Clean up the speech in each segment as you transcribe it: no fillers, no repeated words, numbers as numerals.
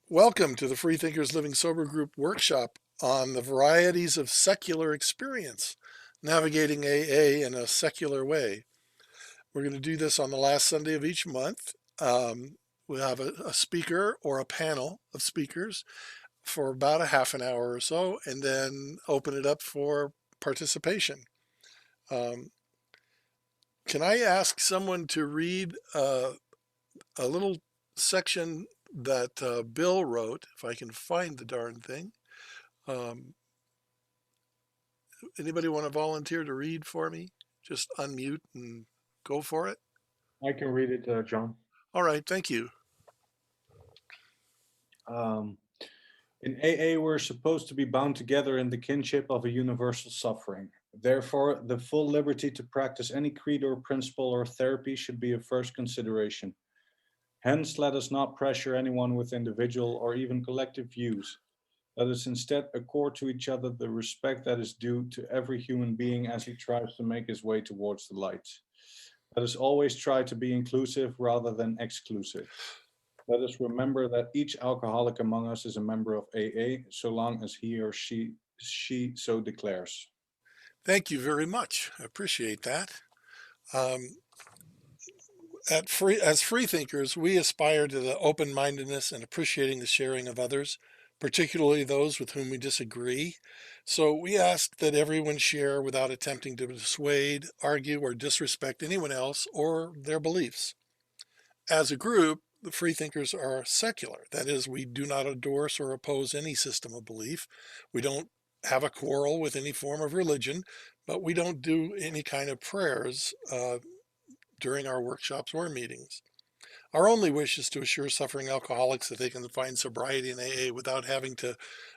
Welcome to the Freethinkers Living Sober Group workshop on the Varieties of Secular Experience, navigating AA in a secular way. We're going to do this on the last Sunday of each month. We'll have a speaker or a panel of speakers for about a half an hour or so, and then open it up for participation. Can I ask someone to read a little section that Bill wrote, if I can find the darn thing? Um, Anybody want to volunteer to read for me? Just unmute and go for it. I can read it, John. All right, thank you. Um, in AA, we're supposed to be bound together in the kinship of a universal suffering. Therefore, the full liberty to practice any creed or principle or therapy should be a first consideration. Hence, let us not pressure anyone with individual or even collective views. Let us instead accord to each other the respect that is due to every human being as he tries to make his way towards the light. Let us always try to be inclusive rather than exclusive. Let us remember that each alcoholic among us is a member of AA, so long as he or she so declares. Thank you very much. I appreciate that. Um, as free thinkers, we aspire to the open-mindedness and appreciating the sharing of others, particularly those with whom we disagree. So we ask that everyone share without attempting to dissuade, argue, or disrespect anyone else or their beliefs. As a group, the freethinkers are secular. That is, we do not endorse or oppose any system of belief. We don't have a quarrel with any form of religion, but we don't do any kind of prayers during our workshops or meetings. Our only wish is to assure suffering alcoholics that they can find sobriety in AA without having to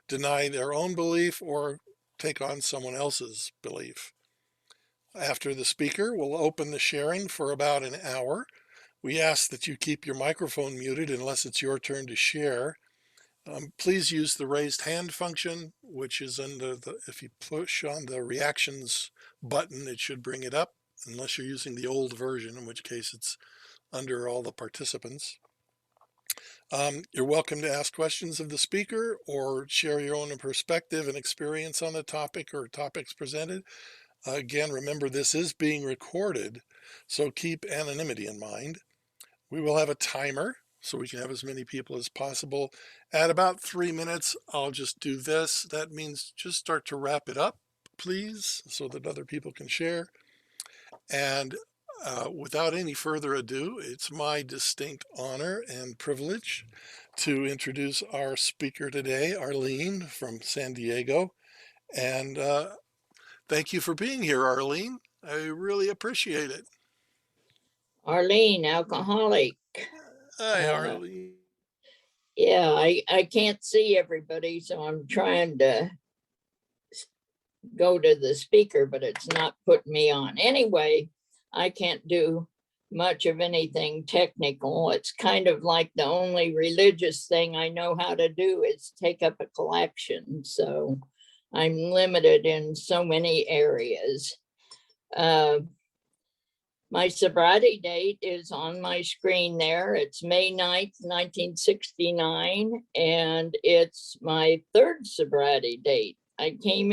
deny their own belief or take on someone else's belief. After the speaker, we'll open the sharing for about an hour. We ask that you keep your microphone muted unless it's your turn to share. Please use the raised hand function, which is under if you push on the reactions button, it should bring it up, unless you're using the old version, in which case it's under all the participants. You're welcome to ask questions of the speaker or share your own perspective and experience on the topic or topics presented. Again, remember this is being recorded, so keep anonymity in mind. We will have a timer so we can have as many people as possible. At about 3 minutes, I'll just do this. That means just start to wrap it up, please, so that other people can share. And without any further ado, it's my distinct honor and privilege to introduce our speaker today, Arlene from San Diego. And thank you for being here, Arlene. I really appreciate it. Arlene, alcoholic. Hi, Arlene. Yeah, I can't see everybody, so I'm trying to go to the speaker, but it's not putting me on. Anyway, I can't do much of anything technical. It's kind of like the only religious thing I know how to do is take up a collection. So I'm limited in so many areas. My sobriety date is on my screen there. It's May 9th, 1969, and it's my third sobriety date. I came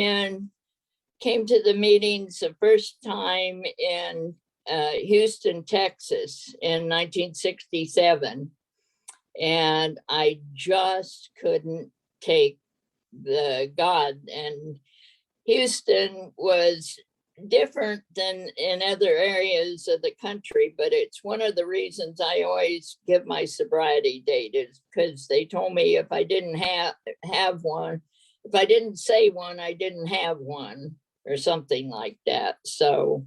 to the meetings the first time in Houston, Texas in 1967, and I just couldn't take the God. And Houston was different than in other areas of the country, but it's one of the reasons I always give my sobriety date is because they told me if I didn't have one, if I didn't say one, I didn't have one or something like that. So,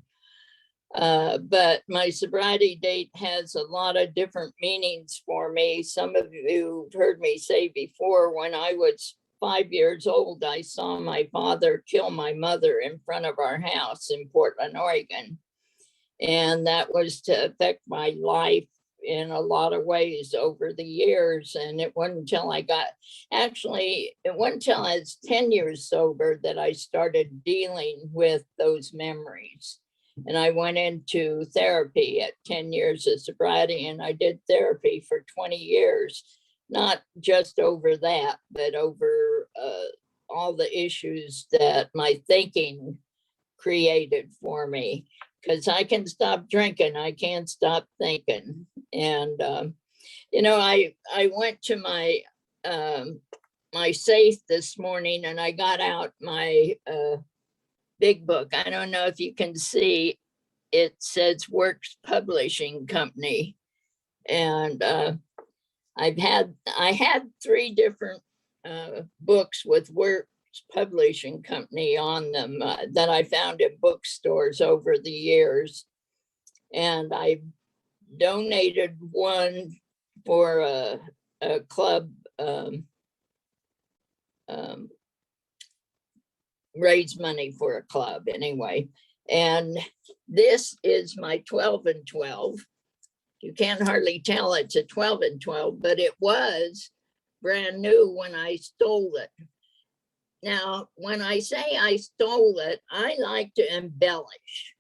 but my sobriety date has a lot of different meanings for me. Some of you heard me say before, when I was 5 years old, I saw my father kill my mother in front of our house in Portland, Oregon. And that was to affect my life in a lot of ways over the years. And it wasn't until it wasn't until I was 10 years sober that I started dealing with those memories. And I went into therapy at 10 years of sobriety, and I did therapy for 20 years. not just over that, but over all the issues that my thinking created for me. Because I can stop drinking, I can't stop thinking. And I went to my my safe this morning, and I got out my big book. I don't know if you can see, it says Works Publishing Company. And I had 3 different books with Works Publishing Company on them that I found in bookstores over the years. And I donated one for a club, raise money for a club anyway. And this is my 12 and 12. You can't hardly tell it's a 12 and 12, but it was brand new when I stole it. Now, when I say I stole it, I like to embellish.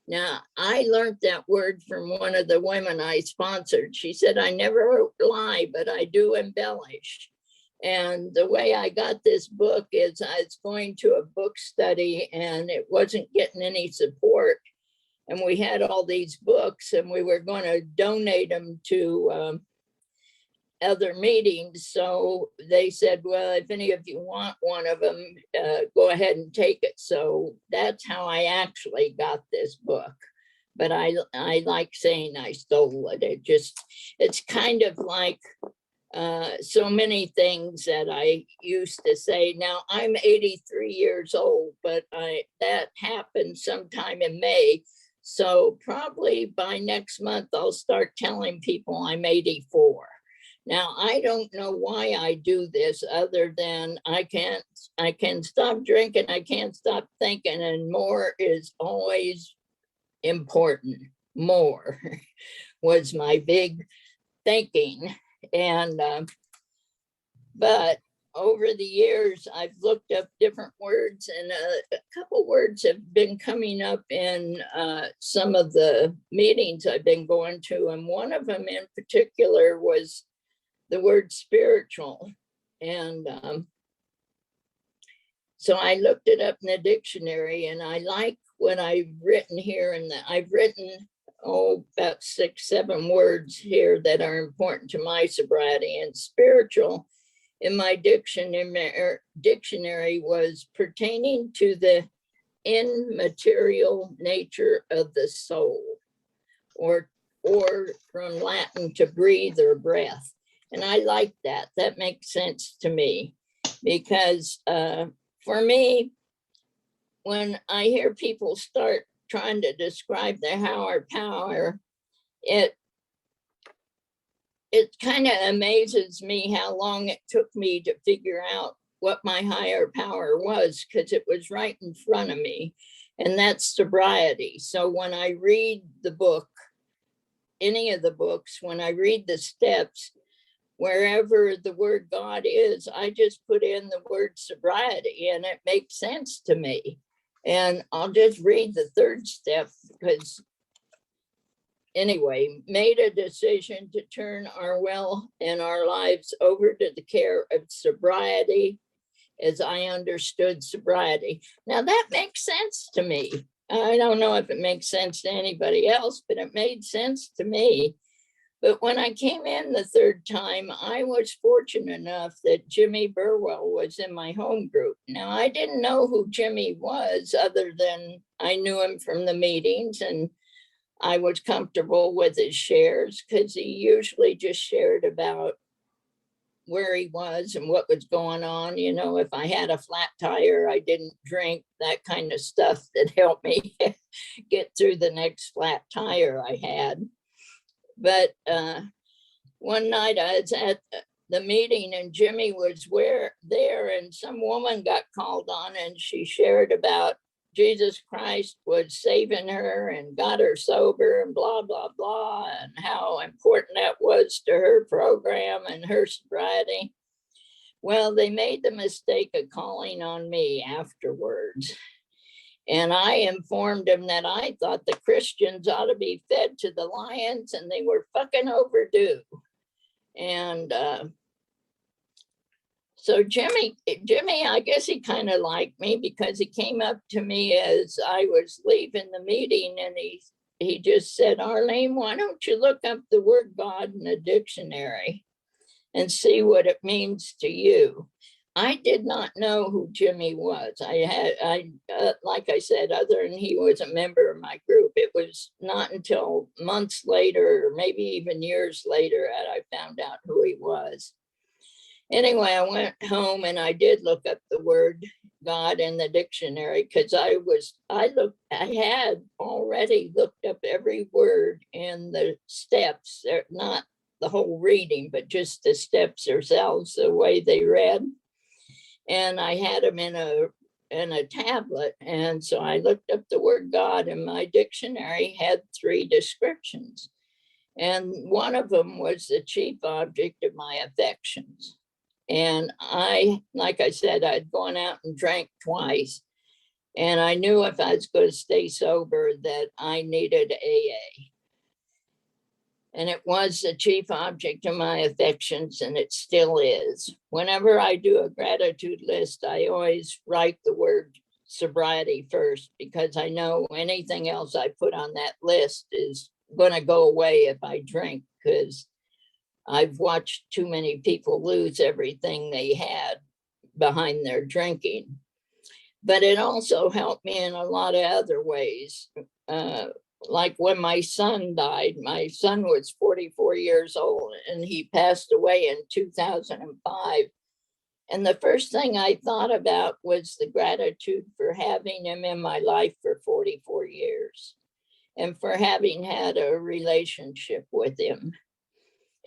Now, I learned that word from one of the women I sponsored. She said, I never lie, but I do embellish. And the way I got this book is I was going to a book study and it wasn't getting any support. And we had all these books and we were going to donate them to other meetings. So they said, well, if any of you want one of them, go ahead and take it. So that's how I actually got this book. But I like saying I stole it. It's kind of like so many things that I used to say. Now I'm 83 years old, but that happened sometime in May. So probably by next month, I'll start telling people I'm 84. Now, I don't know why I do this other than I can stop drinking, I can't stop thinking, and more is always important. More was my big thinking. And, but over the years, I've looked up different words, and a couple words have been coming up in some of the meetings I've been going to. And one of them in particular was the word spiritual. And so I looked it up in the dictionary, and I like what I've written here. And I've written, about 6, 7 words here that are important to my sobriety. And spiritual in my dictionary was pertaining to the immaterial nature of the soul, or from Latin to breathe or breath. And I like that. That makes sense to me, because for me, when I hear people start trying to describe their higher power, it kind of amazes me how long it took me to figure out what my higher power was, because it was right in front of me, and that's sobriety. So when I read the book, any of the books, when I read the steps, wherever the word God is, I just put in the word sobriety, and it makes sense to me. And I'll just read the 3rd step, because anyway, made a decision to turn our will and our lives over to the care of sobriety as I understood sobriety. Now that makes sense to me. I don't know if it makes sense to anybody else, but it made sense to me. But when I came in the 3rd time, I was fortunate enough that Jimmy Burwell was in my home group. Now, I didn't know who Jimmy was, other than I knew him from the meetings, and I was comfortable with his shares, because he usually just shared about where he was and what was going on. If I had a flat tire, I didn't drink, that kind of stuff that helped me get through the next flat tire I had. But one night I was at the meeting, and Jimmy was there, and some woman got called on, and she shared about Jesus Christ was saving her and got her sober and blah, blah, blah, and how important that was to her program and her sobriety. Well, they made the mistake of calling on me afterwards. And I informed them that I thought the Christians ought to be fed to the lions, and they were fucking overdue. And So Jimmy, I guess he kind of liked me because he came up to me as I was leaving the meeting and he just said, Arlene, why don't you look up the word God in the dictionary and see what it means to you? I did not know who Jimmy was. Like I said, other than he was a member of my group, it was not until months later, or maybe even years later, that I found out who he was. Anyway, I went home and I did look up the word God in the dictionary because I had already looked up every word in the steps. They're not the whole reading, but just the steps themselves, the way they read. And I had them in a tablet. And so I looked up the word God, and my dictionary had 3 descriptions. And one of them was the chief object of my affections. And like I said, I'd gone out and drank twice. And I knew if I was going to stay sober that I needed AA. And it was the chief object of my affections, and it still is. Whenever I do a gratitude list, I always write the word sobriety first, because I know anything else I put on that list is going to go away if I drink, because I've watched too many people lose everything they had behind their drinking. But it also helped me in a lot of other ways. Like when my son died, my son was 44 years old and he passed away in 2005. And the first thing I thought about was the gratitude for having him in my life for 44 years and for having had a relationship with him.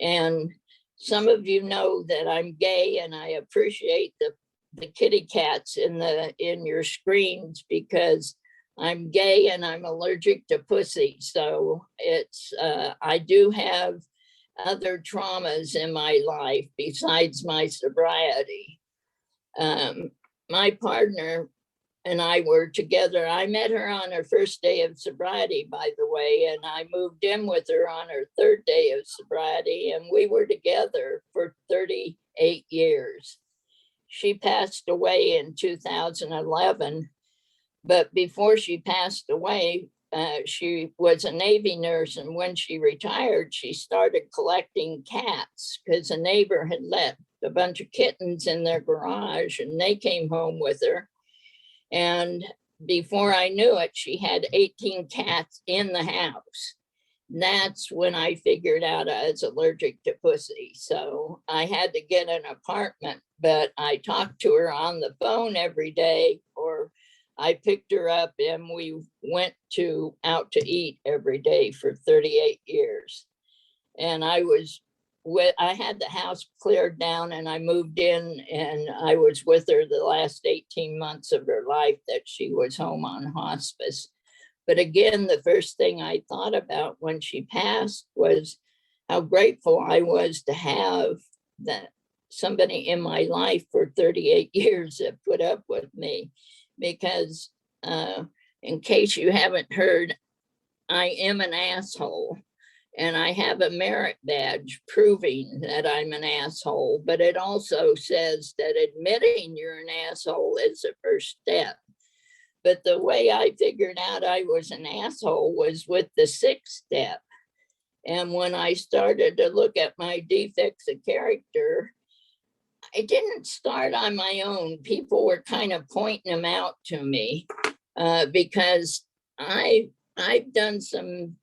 And some of you know that I'm gay, and I appreciate the kitty cats in your screens, because I'm gay and I'm allergic to pussy. So I do have other traumas in my life besides my sobriety. My partner and I were together. I met her on her first day of sobriety, by the way, and I moved in with her on her 3rd day of sobriety, and we were together for 38 years. She passed away in 2011, but before she passed away, she was a Navy nurse, and when she retired, she started collecting cats because a neighbor had left a bunch of kittens in their garage, and they came home with her. And before I knew it, she had 18 cats in the house. That's when I figured out I was allergic to pussy. So I had to get an apartment, but I talked to her on the phone every day, or I picked her up and we went out to eat every day for 38 years. And I had the house cleared down and I moved in, and I was with her the last 18 months of her life that she was home on hospice. But again, the first thing I thought about when she passed was how grateful I was to have somebody in my life for 38 years that put up with me. Because in case you haven't heard, I am an asshole. And I have a merit badge proving that I'm an asshole, but it also says that admitting you're an asshole is the first step. But the way I figured out I was an asshole was with the 6th step. And when I started to look at my defects of character, I didn't start on my own. People were kind of pointing them out to me because I've done some,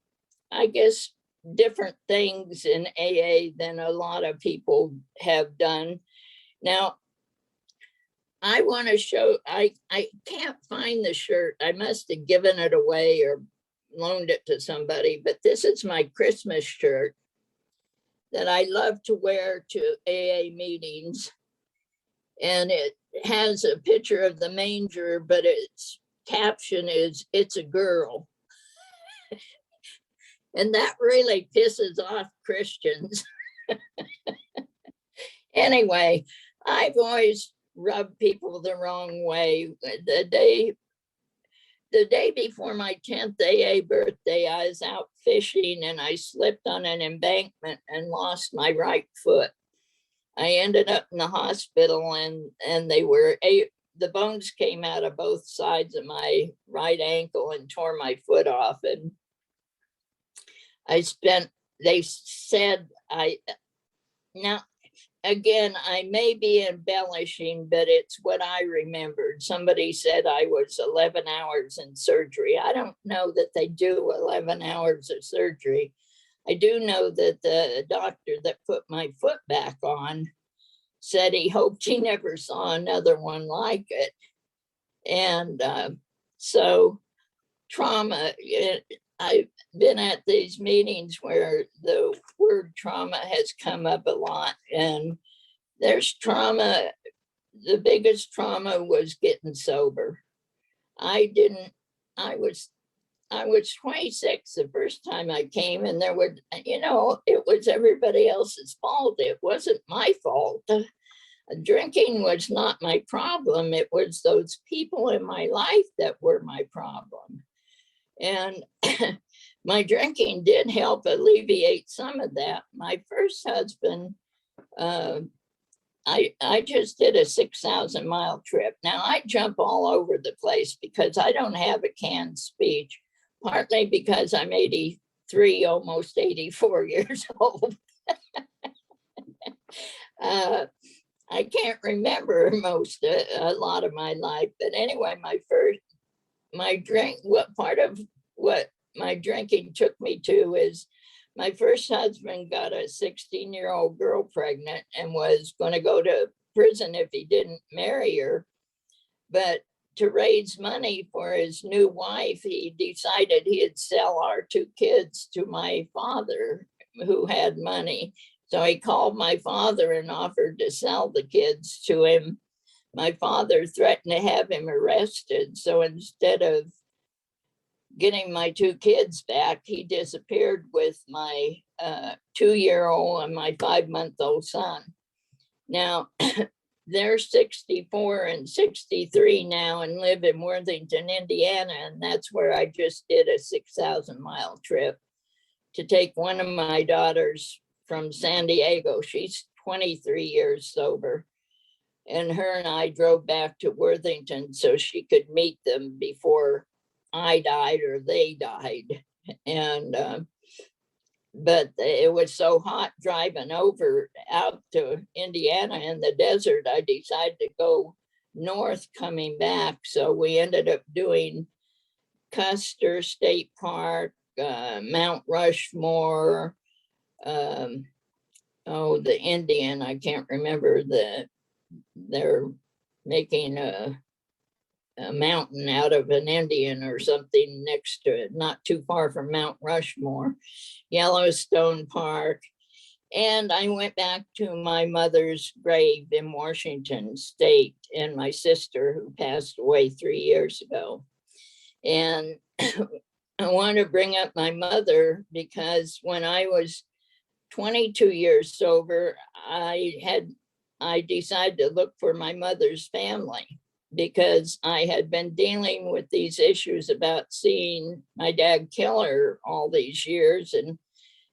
I guess, different things in AA than a lot of people have done. Now, I want to show, I can't find the shirt. I must have given it away or loaned it to somebody, but this is my Christmas shirt that I love to wear to AA meetings. And it has a picture of the manger, but its caption is, "It's a girl." And that really pisses off Christians. Anyway, I've always rubbed people the wrong way. The day before my 10th AA birthday, I was out fishing and I slipped on an embankment and lost my right foot. I ended up in the hospital, and the bones came out of both sides of my right ankle and tore my foot off. And they said now, again, I may be embellishing, but it's what I remembered. Somebody said I was 11 hours in surgery. I don't know that they do 11 hours of surgery. I do know that the doctor that put my foot back on said he hoped he never saw another one like it. And so trauma, I've been at these meetings where the word trauma has come up a lot, and there's trauma. The biggest trauma was getting sober. I was 26 the first time I came, and there were, it was everybody else's fault. It wasn't my fault. Drinking was not my problem. It was those people in my life that were my problem. And my drinking did help alleviate some of that. My first husband, I just did a 6,000-mile trip. Now I jump all over the place because I don't have a canned speech, partly because I'm 83, almost 84 years old. I can't remember a lot of my life, but anyway, part of what my drinking took me to is my first husband got a 16-year-old girl pregnant and was going to go to prison if he didn't marry her. But to raise money for his new wife, he decided he'd sell our 2 kids to my father, who had money. So he called my father and offered to sell the kids to him. My father threatened to have him arrested. So instead of getting my 2 kids back, he disappeared with my 2-year-old and my 5-month-old son. Now, they're 64 and 63 now and live in Worthington, Indiana. And that's where I just did a 6,000-mile trip to take one of my daughters from San Diego. She's 23 years sober. And her and I drove back to Worthington so she could meet them before I died or they died. And but it was so hot driving out to Indiana in the desert, I decided to go north coming back. So we ended up doing Custer State Park, Mount Rushmore, the Indian, I can't remember, they're making a mountain out of an Indian or something next to it, not too far from Mount Rushmore, Yellowstone Park. And I went back to my mother's grave in Washington State and my sister, who passed away 3 years ago. And I want to bring up my mother because when I was 22 years sober, I decided to look for my mother's family because I had been dealing with these issues about seeing my dad kill her all these years and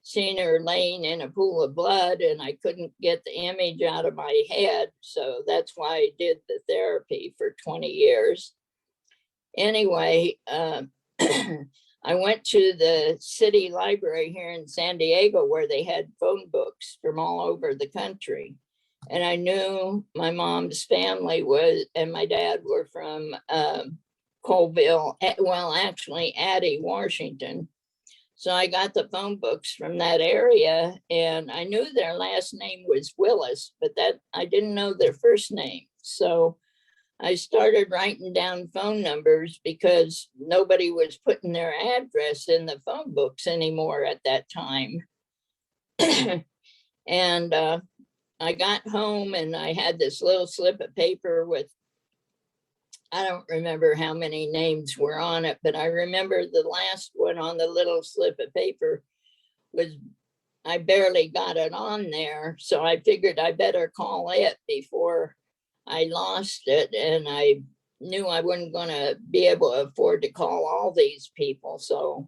seeing her laying in a pool of blood, and I couldn't get the image out of my head. So that's why I did the therapy for 20 years. Anyway, I went to the city library here in San Diego where they had phone books from all over the country. And I knew my mom's family and my dad were from Colville, well, actually Addie, Washington. So I got the phone books from that area, and I knew their last name was Willis, but I didn't know their first name. So I started writing down phone numbers because nobody was putting their address in the phone books anymore at that time. And I got home and I had this little slip of paper with, I don't remember how many names were on it, but I remember the last one on the little slip of paper I barely got it on there. So I figured I better call it before I lost it. And I knew I wasn't going to be able to afford to call all these people. So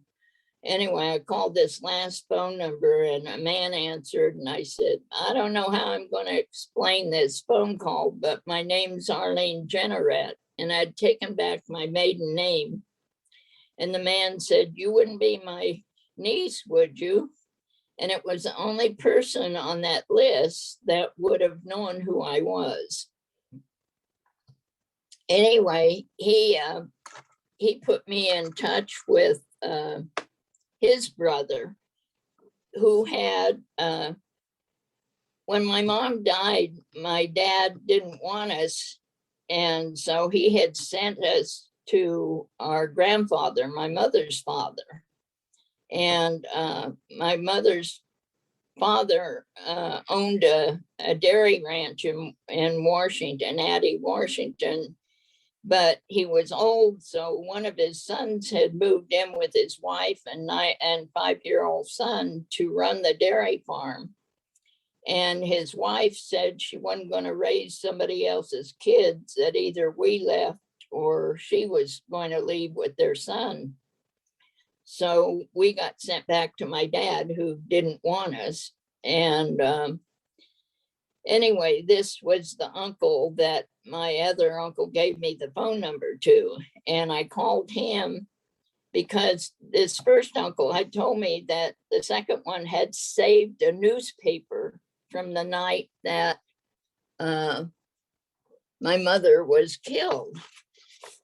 Anyway, I called this last phone number and a man answered, and I said, I don't know how I'm going to explain this phone call, but my name's Arlene Generette, and I'd taken back my maiden name. And the man said, you wouldn't be my niece, would you? And it was the only person on that list that would have known who I was. Anyway, he put me in touch with his brother, who had, when my mom died, my dad didn't want us. And so he had sent us to our grandfather, my mother's father. And my mother's father owned a dairy ranch in Washington, Addie, Washington. But he was old, so one of his sons had moved in with his wife and 5-year-old son to run the dairy farm. And his wife said she wasn't going to raise somebody else's kids, that either we left or she was going to leave with their son. So we got sent back to my dad, who didn't want us. And anyway, this was the uncle that my other uncle gave me the phone number to. And I called him because this first uncle had told me that the second one had saved a newspaper from the night that my mother was killed.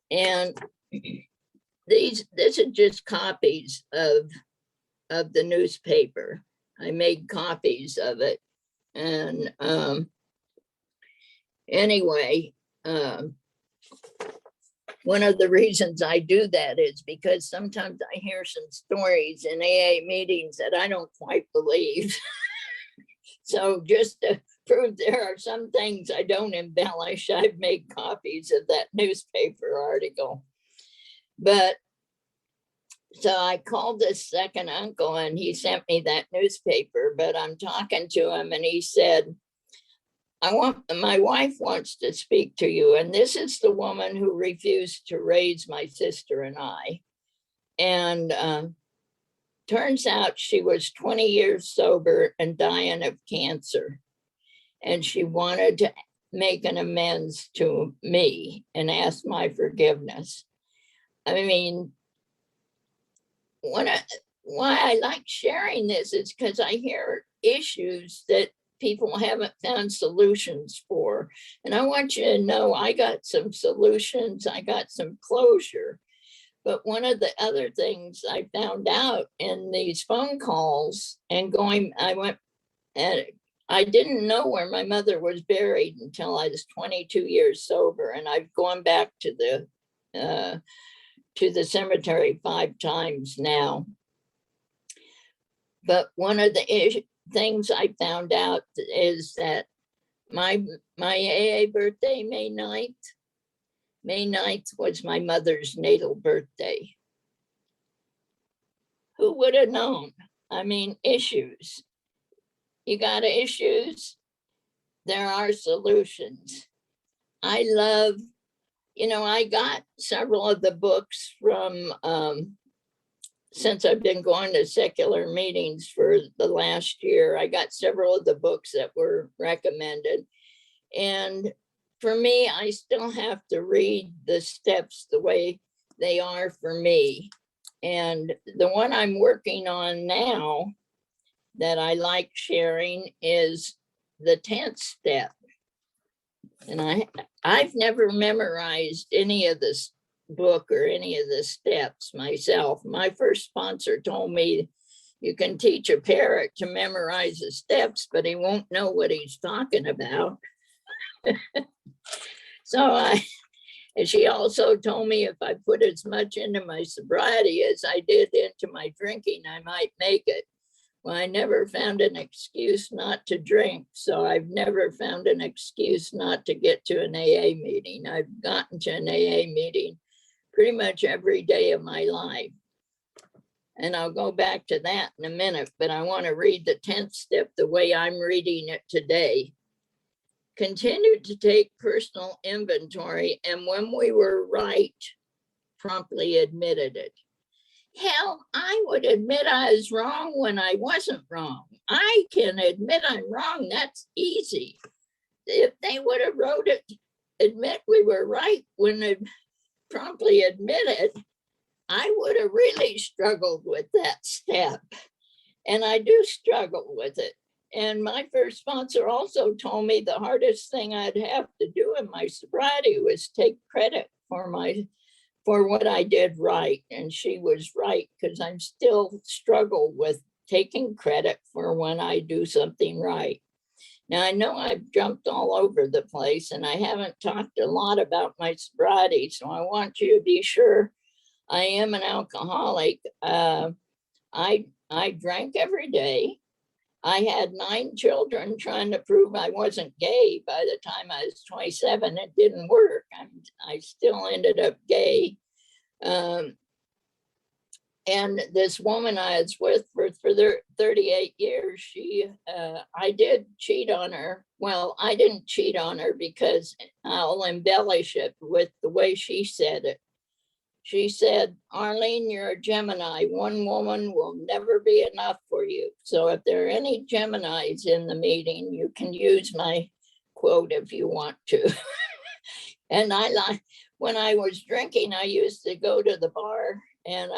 And this is just copies of the newspaper. I made copies of it. And anyway, one of the reasons I do that is because sometimes I hear some stories in AA meetings that I don't quite believe. So just to prove there are some things I don't embellish, I've made copies of that newspaper article. But so I called this second uncle and he sent me that newspaper, but I'm talking to him and he said, my wife wants to speak to you. And this is the woman who refused to raise my sister and I. And turns out she was 20 years sober and dying of cancer. And she wanted to make an amends to me and ask my forgiveness. I mean, why I like sharing this is because I hear issues that people haven't found solutions for. And I want you to know I got some solutions, I got some closure. But one of the other things I found out in these phone calls and I didn't know where my mother was buried until I was 22 years sober. And I've gone back to the cemetery 5 times now. But one of the things I found out is that my AA birthday, May 9th was my mother's natal birthday. Who would have known? I mean, issues. You got issues, there are solutions. I love, I got several of the books from, since I've been going to secular meetings for the last year, I got several of the books that were recommended. And for me, I still have to read the steps the way they are for me. And the one I'm working on now that I like sharing is the 10th step. And I've never memorized any of this book or any of the steps myself. My first sponsor told me you can teach a parrot to memorize the steps, but he won't know what he's talking about. And she also told me if I put as much into my sobriety as I did into my drinking, I might make it. Well, I never found an excuse not to drink. So I've never found an excuse not to get to an AA meeting. I've gotten to an AA meeting pretty much every day of my life. And I'll go back to that in a minute, but I want to read the 10th step the way I'm reading it today. Continue to take personal inventory, and when we were right, promptly admitted it. Hell, I would admit I was wrong when I wasn't wrong. I can admit I'm wrong. That's easy. If they would have wrote it, admit we were right when they promptly admit it, I would have really struggled with that step. And I do struggle with it. And my first sponsor also told me the hardest thing I'd have to do in my sobriety was take credit for what I did right. And she was right, because I'm still struggle with taking credit for when I do something right. Now, I know I've jumped all over the place and I haven't talked a lot about my sobriety, so I want you to be sure I am an alcoholic. I drank every day. I had 9 children trying to prove I wasn't gay. By the time I was 27, it didn't work. I still ended up gay. And this woman I was with for 38 years, I did cheat on her. Well, I didn't cheat on her because I'll embellish it with the way she said it. She said, Arlene, you're a Gemini. One woman will never be enough for you. So if there are any Geminis in the meeting, you can use my quote if you want to. And when I was drinking, I used to go to the bar and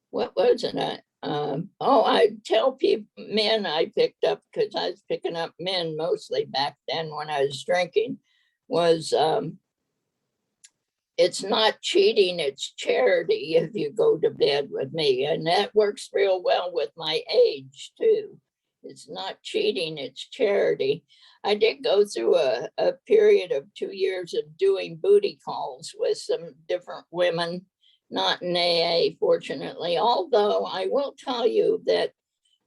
what was it? I'd tell men I picked up, because I was picking up men mostly back then when I was drinking, was it's not cheating, it's charity if you go to bed with me. And that works real well with my age too. It's not cheating, it's charity. I did go through a period of 2 years of doing booty calls with some different women, not in AA, fortunately. Although I will tell you that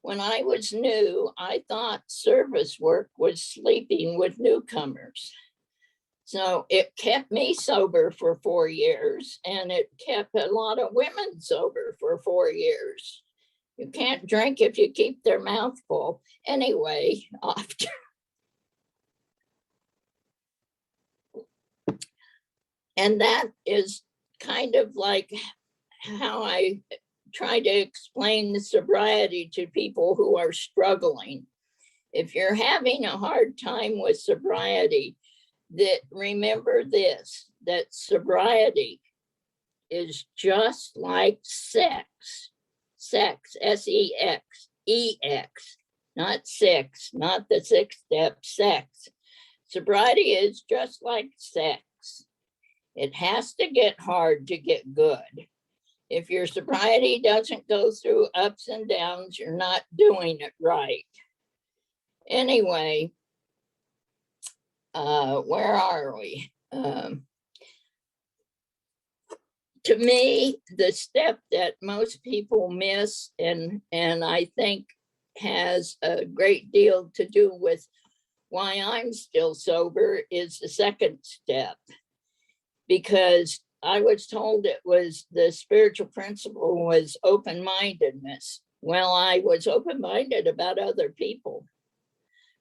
when I was new, I thought service work was sleeping with newcomers. So it kept me sober for 4 years, and it kept a lot of women sober for 4 years. You can't drink if you keep their mouth full. Anyway, after. And that is kind of like how I try to explain the sobriety to people who are struggling. If you're having a hard time with sobriety, that remember this, that sobriety is just like sex, S-E-X, E-X, not sex, not the 6th step, sex. Sobriety is just like sex. It has to get hard to get good. If your sobriety doesn't go through ups and downs, you're not doing it right. Anyway, where are we? To me, the step that most people miss, and I think has a great deal to do with why I'm still sober, is the 2nd step. Because I was told it was the spiritual principle was open-mindedness. Well, I was open-minded about other people.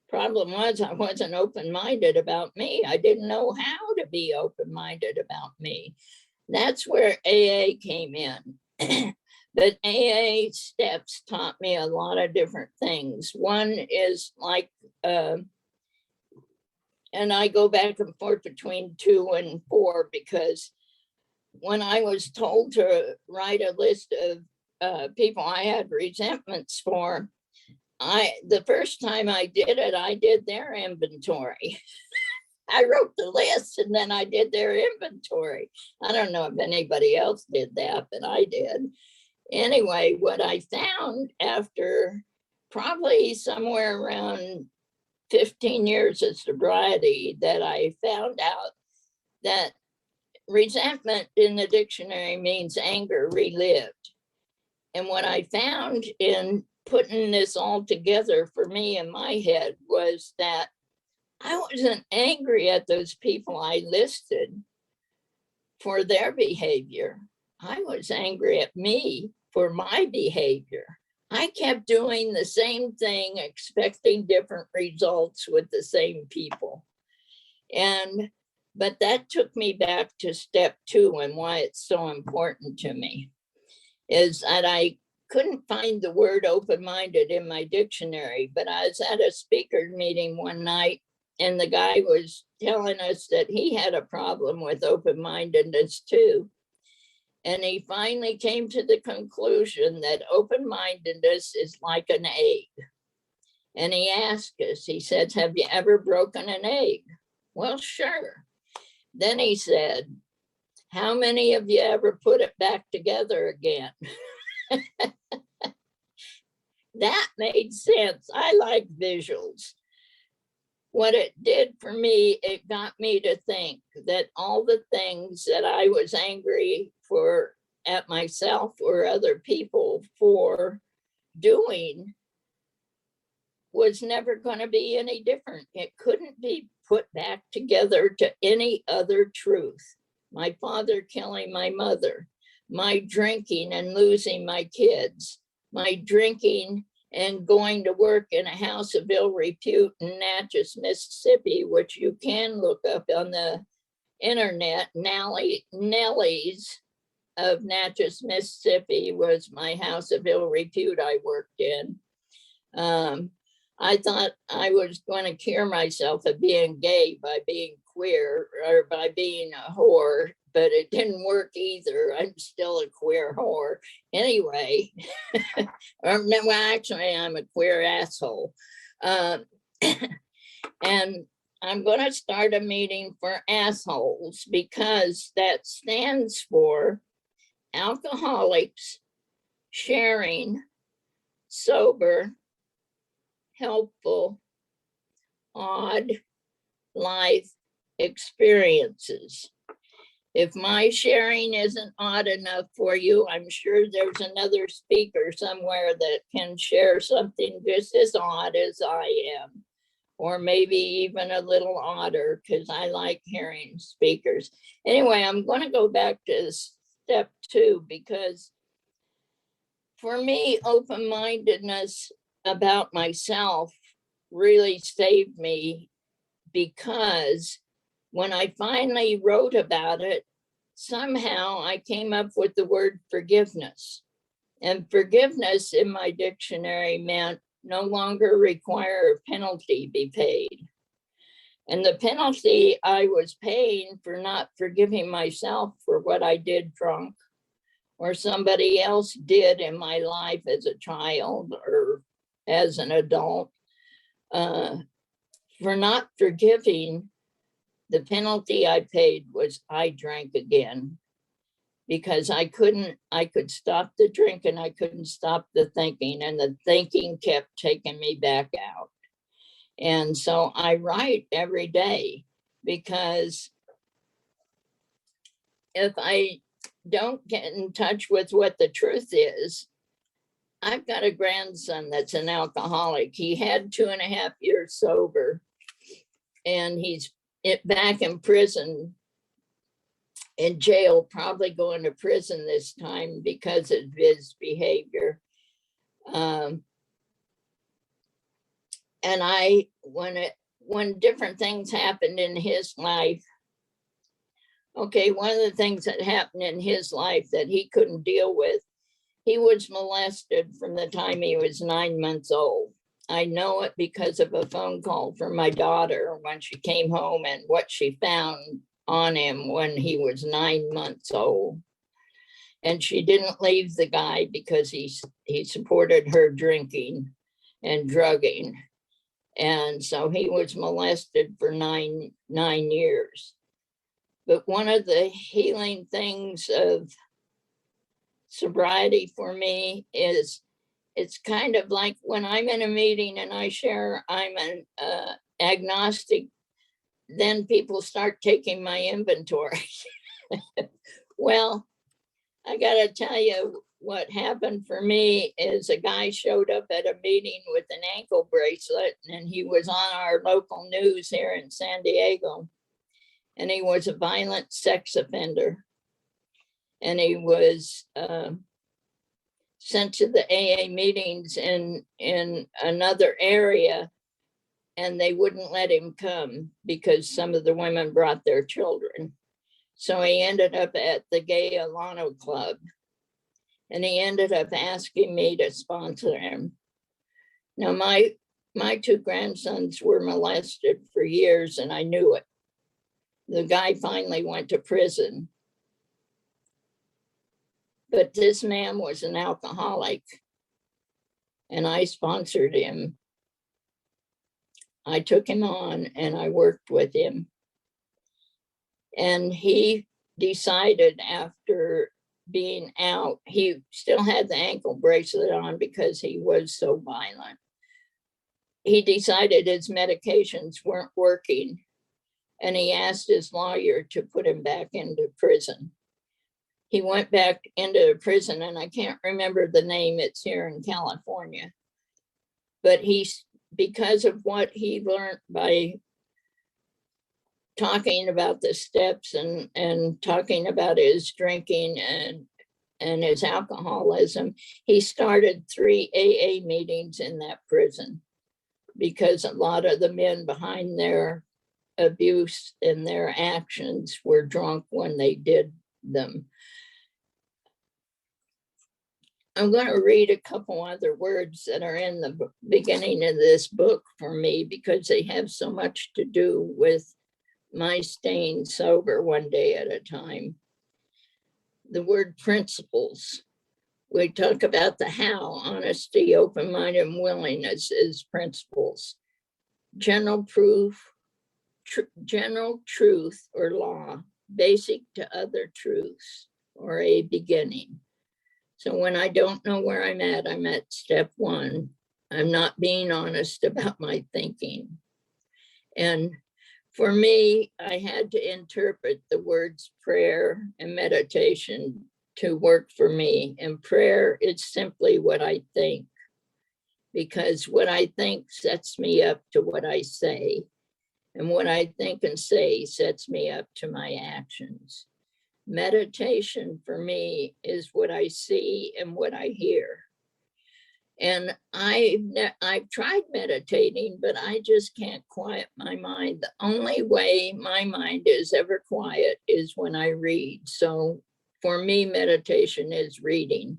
Problem was, I wasn't open-minded about me. I didn't know how to be open-minded about me. That's where AA came in. But AA steps taught me a lot of different things. One is like, and I go back and forth between 2 and 4, because when I was told to write a list of people I had resentments for, the first time I did it, I did their inventory. I wrote the list and then I did their inventory. I don't know if anybody else did that, but I did. Anyway, what I found after probably somewhere around 15 years of sobriety, that I found out that resentment in the dictionary means anger relived. And what I found in putting this all together for me in my head was that I wasn't angry at those people I listed for their behavior. I was angry at me for my behavior. I kept doing the same thing, expecting different results with the same people. And But that took me back to step 2 and why it's so important to me is that I couldn't find the word open-minded in my dictionary, but I was at a speaker meeting one night and the guy was telling us that he had a problem with open-mindedness too. And he finally came to the conclusion that open-mindedness is like an egg. And he asked us, he said, have you ever broken an egg? Well, sure. Then he said, how many of you ever put it back together again? That made sense. I like visuals. What it did for me, it got me to think that all the things that I was angry for at myself or other people for doing was never going to be any different. It couldn't be put back together to any other truth. My father killing my mother, my drinking and losing my kids, my drinking and going to work in a house of ill repute in Natchez, Mississippi, which you can look up on the internet. Nellie's of Natchez, Mississippi was my house of ill repute I worked in. I thought I was going to cure myself of being gay by being queer or by being a whore, but it didn't work either. I'm still a queer whore. Anyway, well, actually, I'm a queer asshole. And I'm going to start a meeting for assholes because that stands for alcoholics sharing sober, helpful, odd life experiences. If my sharing isn't odd enough for you, I'm sure there's another speaker somewhere that can share something just as odd as I am, or maybe even a little odder, because I like hearing speakers. Anyway, I'm going to go back to step 2, because for me, open-mindedness about myself really saved me, because when I finally wrote about it, somehow I came up with the word forgiveness. And forgiveness in my dictionary meant no longer require a penalty be paid. And the penalty I was paying for not forgiving myself for what I did drunk or somebody else did in my life as a child or as an adult, for not forgiving, the penalty I paid was I drank again, because I could stop the drinking, I couldn't stop the thinking, and the thinking kept taking me back out. And so I write every day, because if I don't get in touch with what the truth is, I've got a grandson that's an alcoholic. He had 2.5 years sober, and he's back in prison, in jail, probably going to prison this time because of his behavior. And when different things happened in his life, okay, one of the things that happened in his life that he couldn't deal with, he was molested from the time he was 9 months old. I know it because of a phone call from my daughter when she came home and what she found on him when he was 9 months old. And she didn't leave the guy because he supported her drinking and drugging. And so he was molested for nine years. But one of the healing things of sobriety for me is, it's kind of like when I'm in a meeting and I share I'm an agnostic, then people start taking my inventory. Well, I got to tell you, what happened for me is a guy showed up at a meeting with an ankle bracelet, and he was on our local news here in San Diego. And he was a violent sex offender. And he was sent to the AA meetings in another area and they wouldn't let him come because some of the women brought their children. So he ended up at the Gay Alano Club, and he ended up asking me to sponsor him. Now, my two grandsons were molested for years, and I knew it. The guy finally went to prison. But this man was an alcoholic, and I sponsored him. I took him on and I worked with him. And he decided after being out, he still had the ankle bracelet on because he was so violent. He decided his medications weren't working, and he asked his lawyer to put him back into prison. He went back into prison, and I can't remember the name, it's here in California. But because of what he learned by talking about the steps and talking about his drinking and his alcoholism, he started 3 AA meetings in that prison, because a lot of the men behind their abuse and their actions were drunk when they did them. I'm going to read a couple other words that are in the beginning of this book for me, because they have so much to do with my staying sober one day at a time. The word principles. We talk about the how: honesty, open-minded, and willingness is principles. General truth or law, basic to other truths, or a beginning. So when I don't know where I'm at step 1. I'm not being honest about my thinking. And for me, I had to interpret the words prayer and meditation to work for me. And prayer is simply what I think, because what I think sets me up to what I say. And what I think and say sets me up to my actions. Meditation for me is what I see and what I hear. And I've tried meditating, but I just can't quiet my mind. The only way my mind is ever quiet is when I read. So for me, meditation is reading.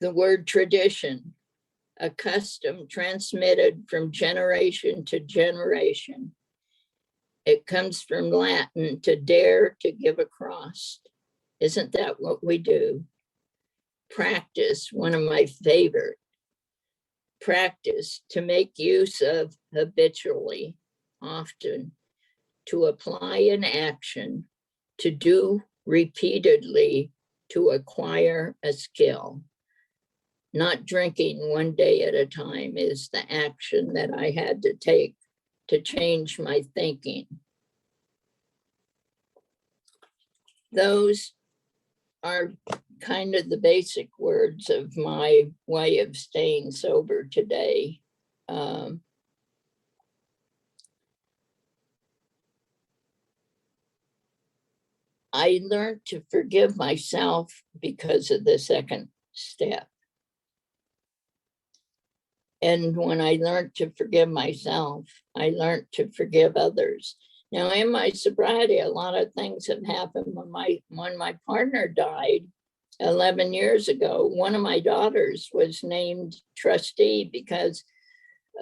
The word tradition, a custom transmitted from generation to generation. It comes from Latin, to dare to give across. Isn't that what we do? Practice, one of my favorite. Practice, to make use of habitually, often, to apply in action, to do repeatedly, to acquire a skill. Not drinking one day at a time is the action that I had to take to change my thinking. Those are kind of the basic words of my way of staying sober today. I learned to forgive myself because of the second step. And when I learned to forgive myself, I learned to forgive others. Now, in my sobriety, a lot of things have happened. When my partner died 11 years ago, one of my daughters was named trustee because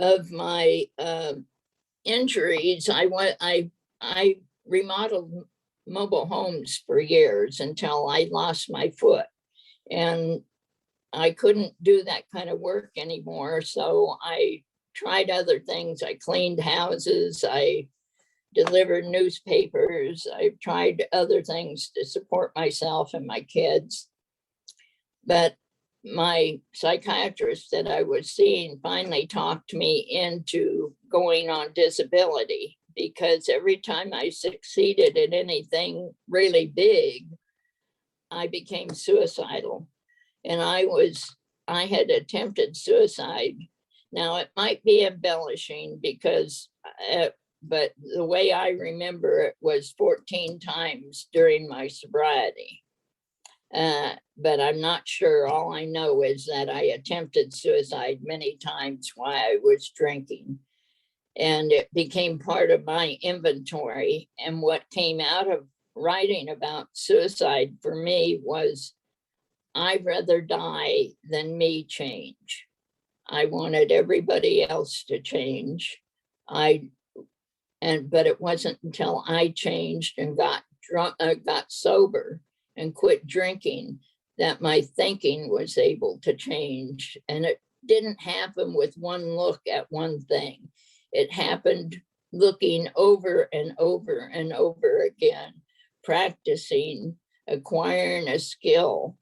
of my injuries. I remodeled mobile homes for years until I lost my foot. And I couldn't do that kind of work anymore. So I tried other things. I cleaned houses. I delivered newspapers. I tried other things to support myself and my kids. But my psychiatrist that I was seeing finally talked me into going on disability, because every time I succeeded at anything really big, I became suicidal. And I had attempted suicide. Now, it might be embellishing because, but the way I remember it was 14 times during my sobriety. But I'm not sure. All I know is that I attempted suicide many times while I was drinking. And it became part of my inventory. And what came out of writing about suicide for me was, I'd rather die than me change. I wanted everybody else to change. But it wasn't until I changed and got sober and quit drinking that my thinking was able to change. And it didn't happen with one look at one thing. It happened looking over and over and over again, practicing, acquiring a skill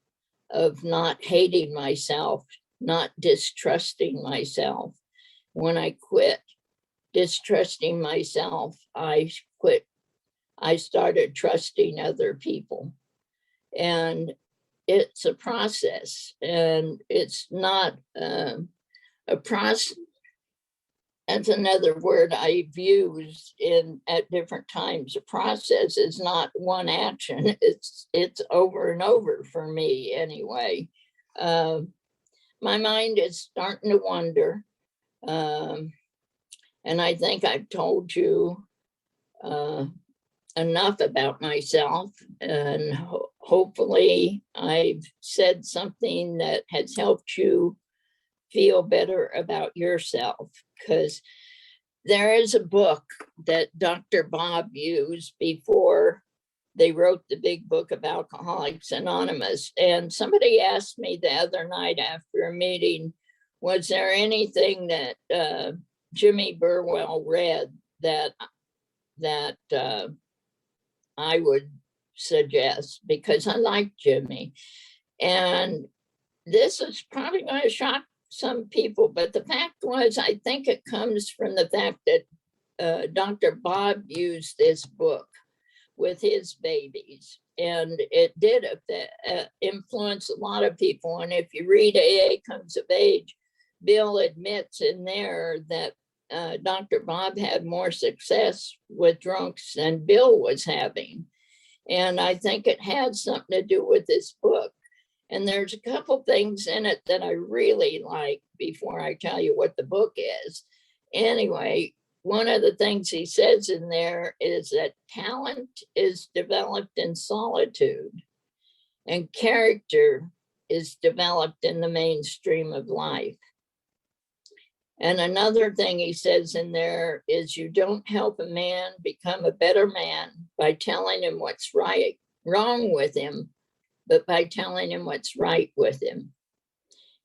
of not hating myself, not distrusting myself. When I quit distrusting myself, I started trusting other people. And it's a process, and it's not a process. That's another word I've used at different times. A process is not one action. It's over and over for me anyway. My mind is starting to wander. And I think I've told you enough about myself, and hopefully I've said something that has helped you feel better about yourself, because there is a book that Dr. Bob used before they wrote the big book of Alcoholics Anonymous. And somebody asked me the other night after a meeting, was there anything that Jimmy Burwell read that I would suggest, because I like Jimmy. And this is probably going to shock some people, but the fact was, I think it comes from the fact that Dr. Bob used this book with his babies, and it did influence a lot of people. And if you read AA Comes of Age, Bill admits in there that Dr. Bob had more success with drunks than Bill was having. And I think it had something to do with this book. And there's a couple things in it that I really like before I tell you what the book is. Anyway, one of the things he says in there is that talent is developed in solitude and character is developed in the mainstream of life. And another thing he says in there is, you don't help a man become a better man by telling him what's wrong with him, but by telling him what's right with him.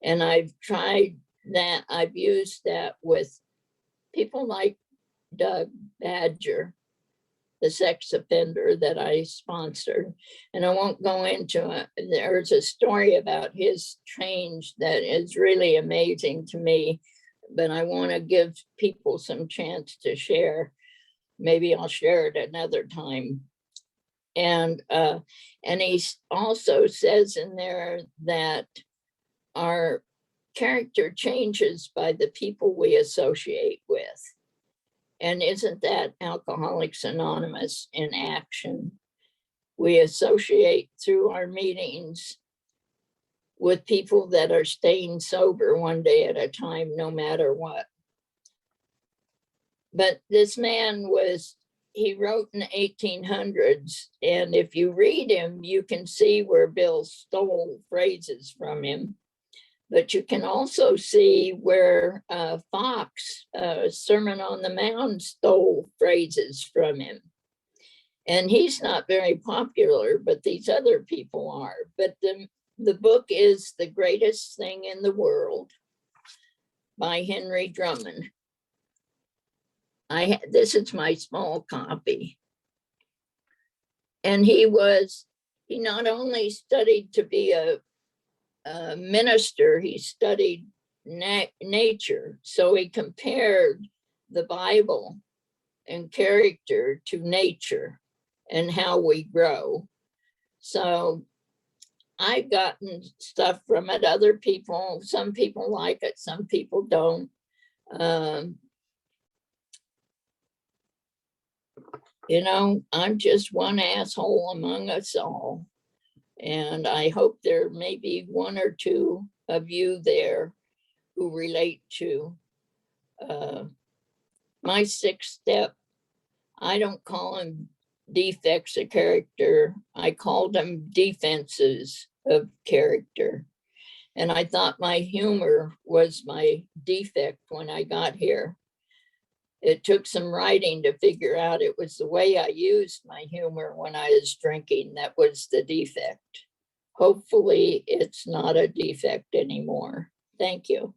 And I've tried that. I've used that with people like Doug Badger, the sex offender that I sponsored. And I won't go into it. There's a story about his change that is really amazing to me, but I want to give people some chance to share. Maybe I'll share it another time. And he also says in there that our character changes by the people we associate with. And isn't that Alcoholics Anonymous in action? We associate through our meetings with people that are staying sober one day at a time, no matter what. But this man he wrote in the 1800s, and if you read him, you can see where Bill stole phrases from him. But you can also see where Fox, Sermon on the Mount, stole phrases from him. And he's not very popular, but these other people are. But the book is The Greatest Thing in the World by Henry Drummond. This is my small copy. And he not only studied to be a minister, he studied nature. So he compared the Bible and character to nature and how we grow. So I've gotten stuff from it. Other people, some people like it, some people don't. I'm just one asshole among us all. And I hope there may be one or two of you there who relate to my sixth step. I don't call them defects of character. I call them defenses of character. And I thought my humor was my defect when I got here. It took some writing to figure out it was the way I used my humor when I was drinking that was the defect. Hopefully it's not a defect anymore. Thank you.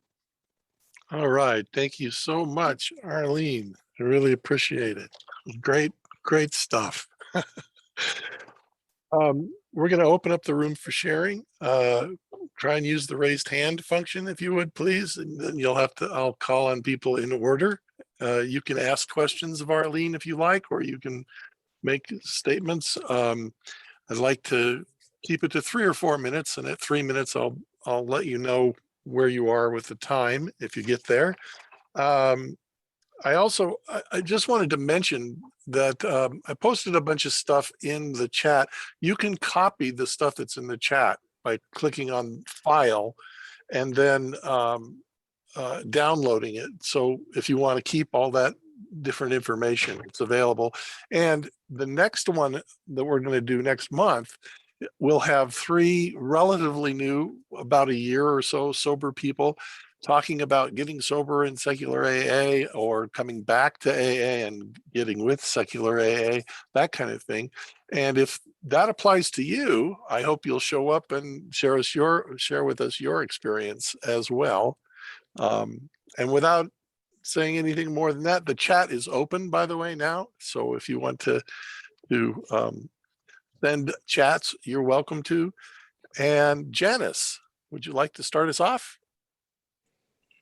All right. Thank you so much, Arlene. I really appreciate it. Great, great stuff. We're going to open up the room for sharing. Try and use the raised hand function if you would, please. And then I'll call on people in order. You can ask questions of Arlene if you like, or you can make statements. I'd like to keep it to 3 or 4 minutes, and at 3 minutes, I'll let you know where you are with the time if you get there. I just wanted to mention that I posted a bunch of stuff in the chat. You can copy the stuff that's in the chat by clicking on file and then downloading it. So if you want to keep all that different information, it's available. And the next one that we're going to do next month, we'll have 3 relatively new, about a year or so, sober people talking about getting sober in secular AA or coming back to AA and getting with secular AA, that kind of thing. And if that applies to you, I hope you'll show up and share with us your experience as well. And without saying anything more than that, the chat is open, by the way, now. So if you want to send chats, you're welcome to. And Janice, would you like to start us off?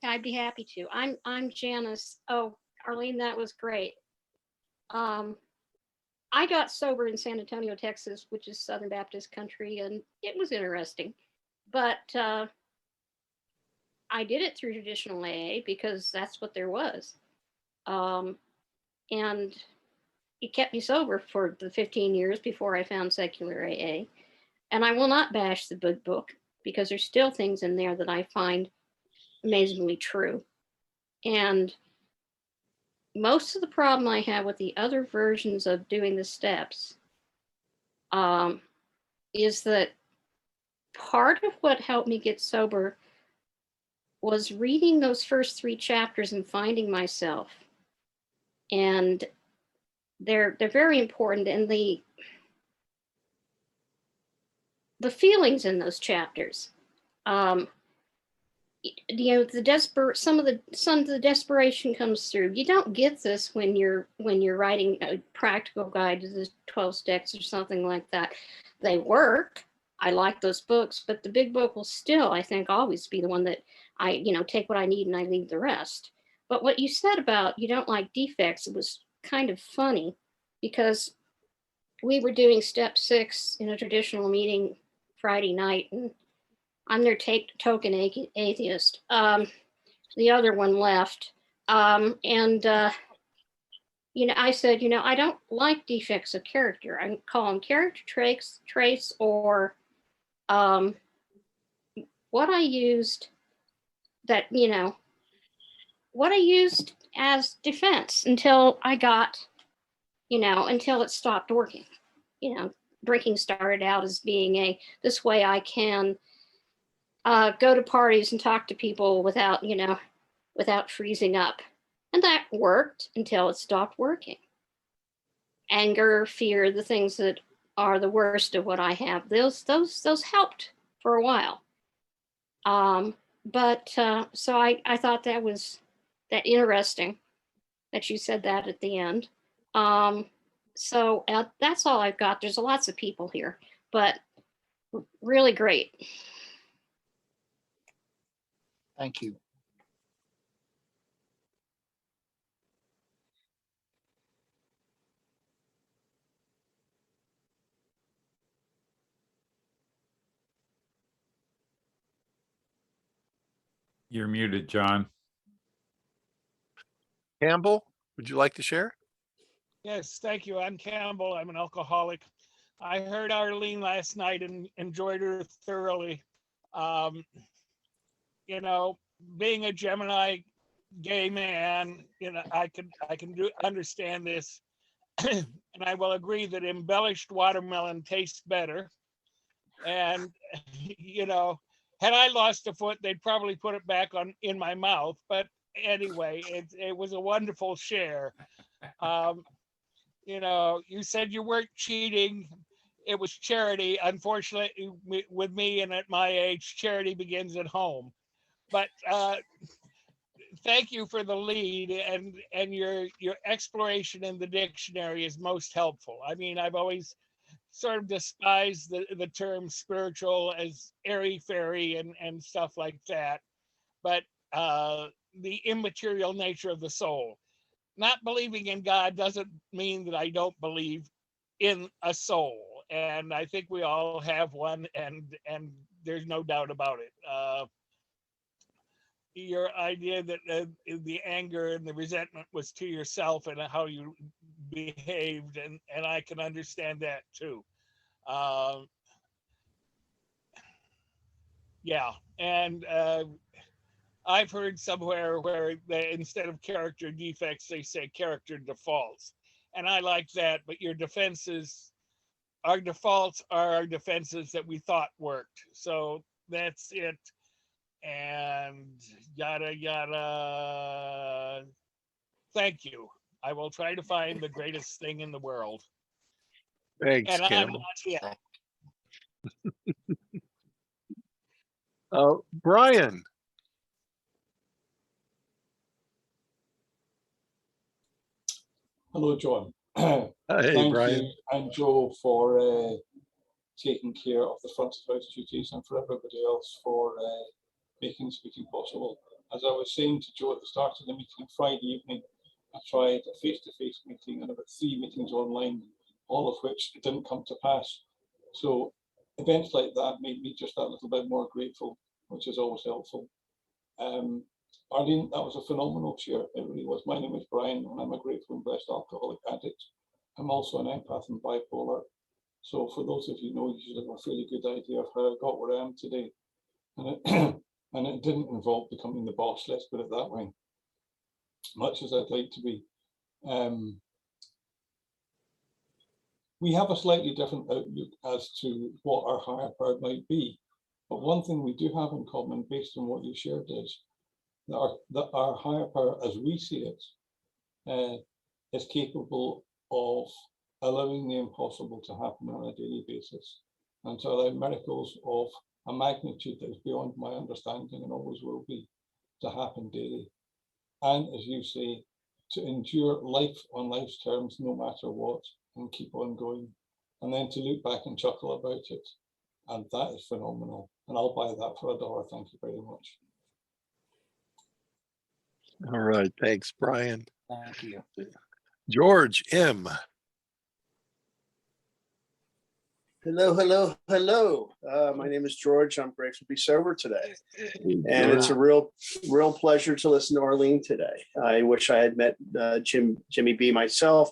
I'd be happy to. I'm Janice. Oh, Arlene, that was great. I got sober in San Antonio, Texas, which is Southern Baptist country, and it was interesting. But I did it through traditional AA because that's what there was. And it kept me sober for the 15 years before I found secular AA. And I will not bash the big book because there's still things in there that I find amazingly true. And most of the problem I have with the other versions of doing the steps is that part of what helped me get sober was reading those first 3 chapters and finding myself. And they're very important. And the feelings in those chapters, some of the desperation comes through. You don't get this when you're writing a practical guide to the 12 steps or something like that. They work. I like those books, but the big book will still, I think, always be the one that I, take what I need and I leave the rest. But what you said about you don't like defects, it was kind of funny because we were doing step 6 in a traditional meeting Friday night, and I'm their token atheist. The other one left. I said, I don't like defects of character. I call them character traits or what I used as defense until I got, until it stopped working. Drinking started out as being this way I can go to parties and talk to people without freezing up. And that worked until it stopped working. Anger, fear, the things that are the worst of what I have, those helped for a while. So I thought that was interesting that you said that at the end. So that's all I've got. There's lots of people here, but really great. Thank you. You're muted, John. Campbell, would you like to share? Yes, thank you. I'm Campbell. I'm an alcoholic. I heard Arlene last night and enjoyed her thoroughly. Um, you know, being a Gemini gay man, I can understand this, and I will agree that embellished watermelon tastes better. And had I lost a foot, they'd probably put it back in my mouth. But anyway, it was a wonderful share. You said you weren't cheating. It was charity. Unfortunately, with me and at my age, charity begins at home. But thank you for the lead, and your exploration in the dictionary is most helpful. I mean, I've always sort of despised the term spiritual as airy-fairy and stuff like that. But the immaterial nature of the soul. Not believing in God doesn't mean that I don't believe in a soul. And I think we all have one, and there's no doubt about it. Your idea that the anger and the resentment was to yourself and how you behaved, and I can understand that too. Yeah, and I've heard somewhere where they, instead of character defects, they say character defaults. And I like that, but your defenses, our defaults are our defenses that we thought worked. So that's it. And yada, yada. Thank you. I will try to find the greatest thing in the world. Thanks, And I'm Campbell. not yet. Brian. Hello, John. Hey, Thank Brian. you and Joe for taking care of the front of house duties, and for everybody else for making speaking possible. As I was saying to Joe at the start of the meeting Friday evening, I tried a face-to-face meeting and about 3 meetings online, all of which didn't come to pass. So events like that made me just that little bit more grateful, which is always helpful. Arlene, that was a phenomenal share. It really was. My name is Brian, and I'm a grateful and blessed alcoholic addict. I'm also an empath and bipolar. So for those of you who know, you should have a fairly good idea of how I got where I am today. And it didn't involve becoming the boss, let's put it that way, much as I'd like to be. We have a slightly different outlook as to what our higher power might be. But one thing we do have in common, based on what you shared, is that our higher power, as we see it, is capable of allowing the impossible to happen on a daily basis, and to allow miracles of a magnitude that is beyond my understanding and always will be to happen daily. And as you say, to endure life on life's terms, no matter what, and keep on going, and then to look back and chuckle about it. And that is phenomenal. And I'll buy that for $1. Thank you very much. All right. Thanks, Brian. Thank you. George M. Hello, hello, hello. My name is George. I'm grateful to be sober today. And it's a real pleasure to listen to Arlene today. I wish I had met Jimmy B myself,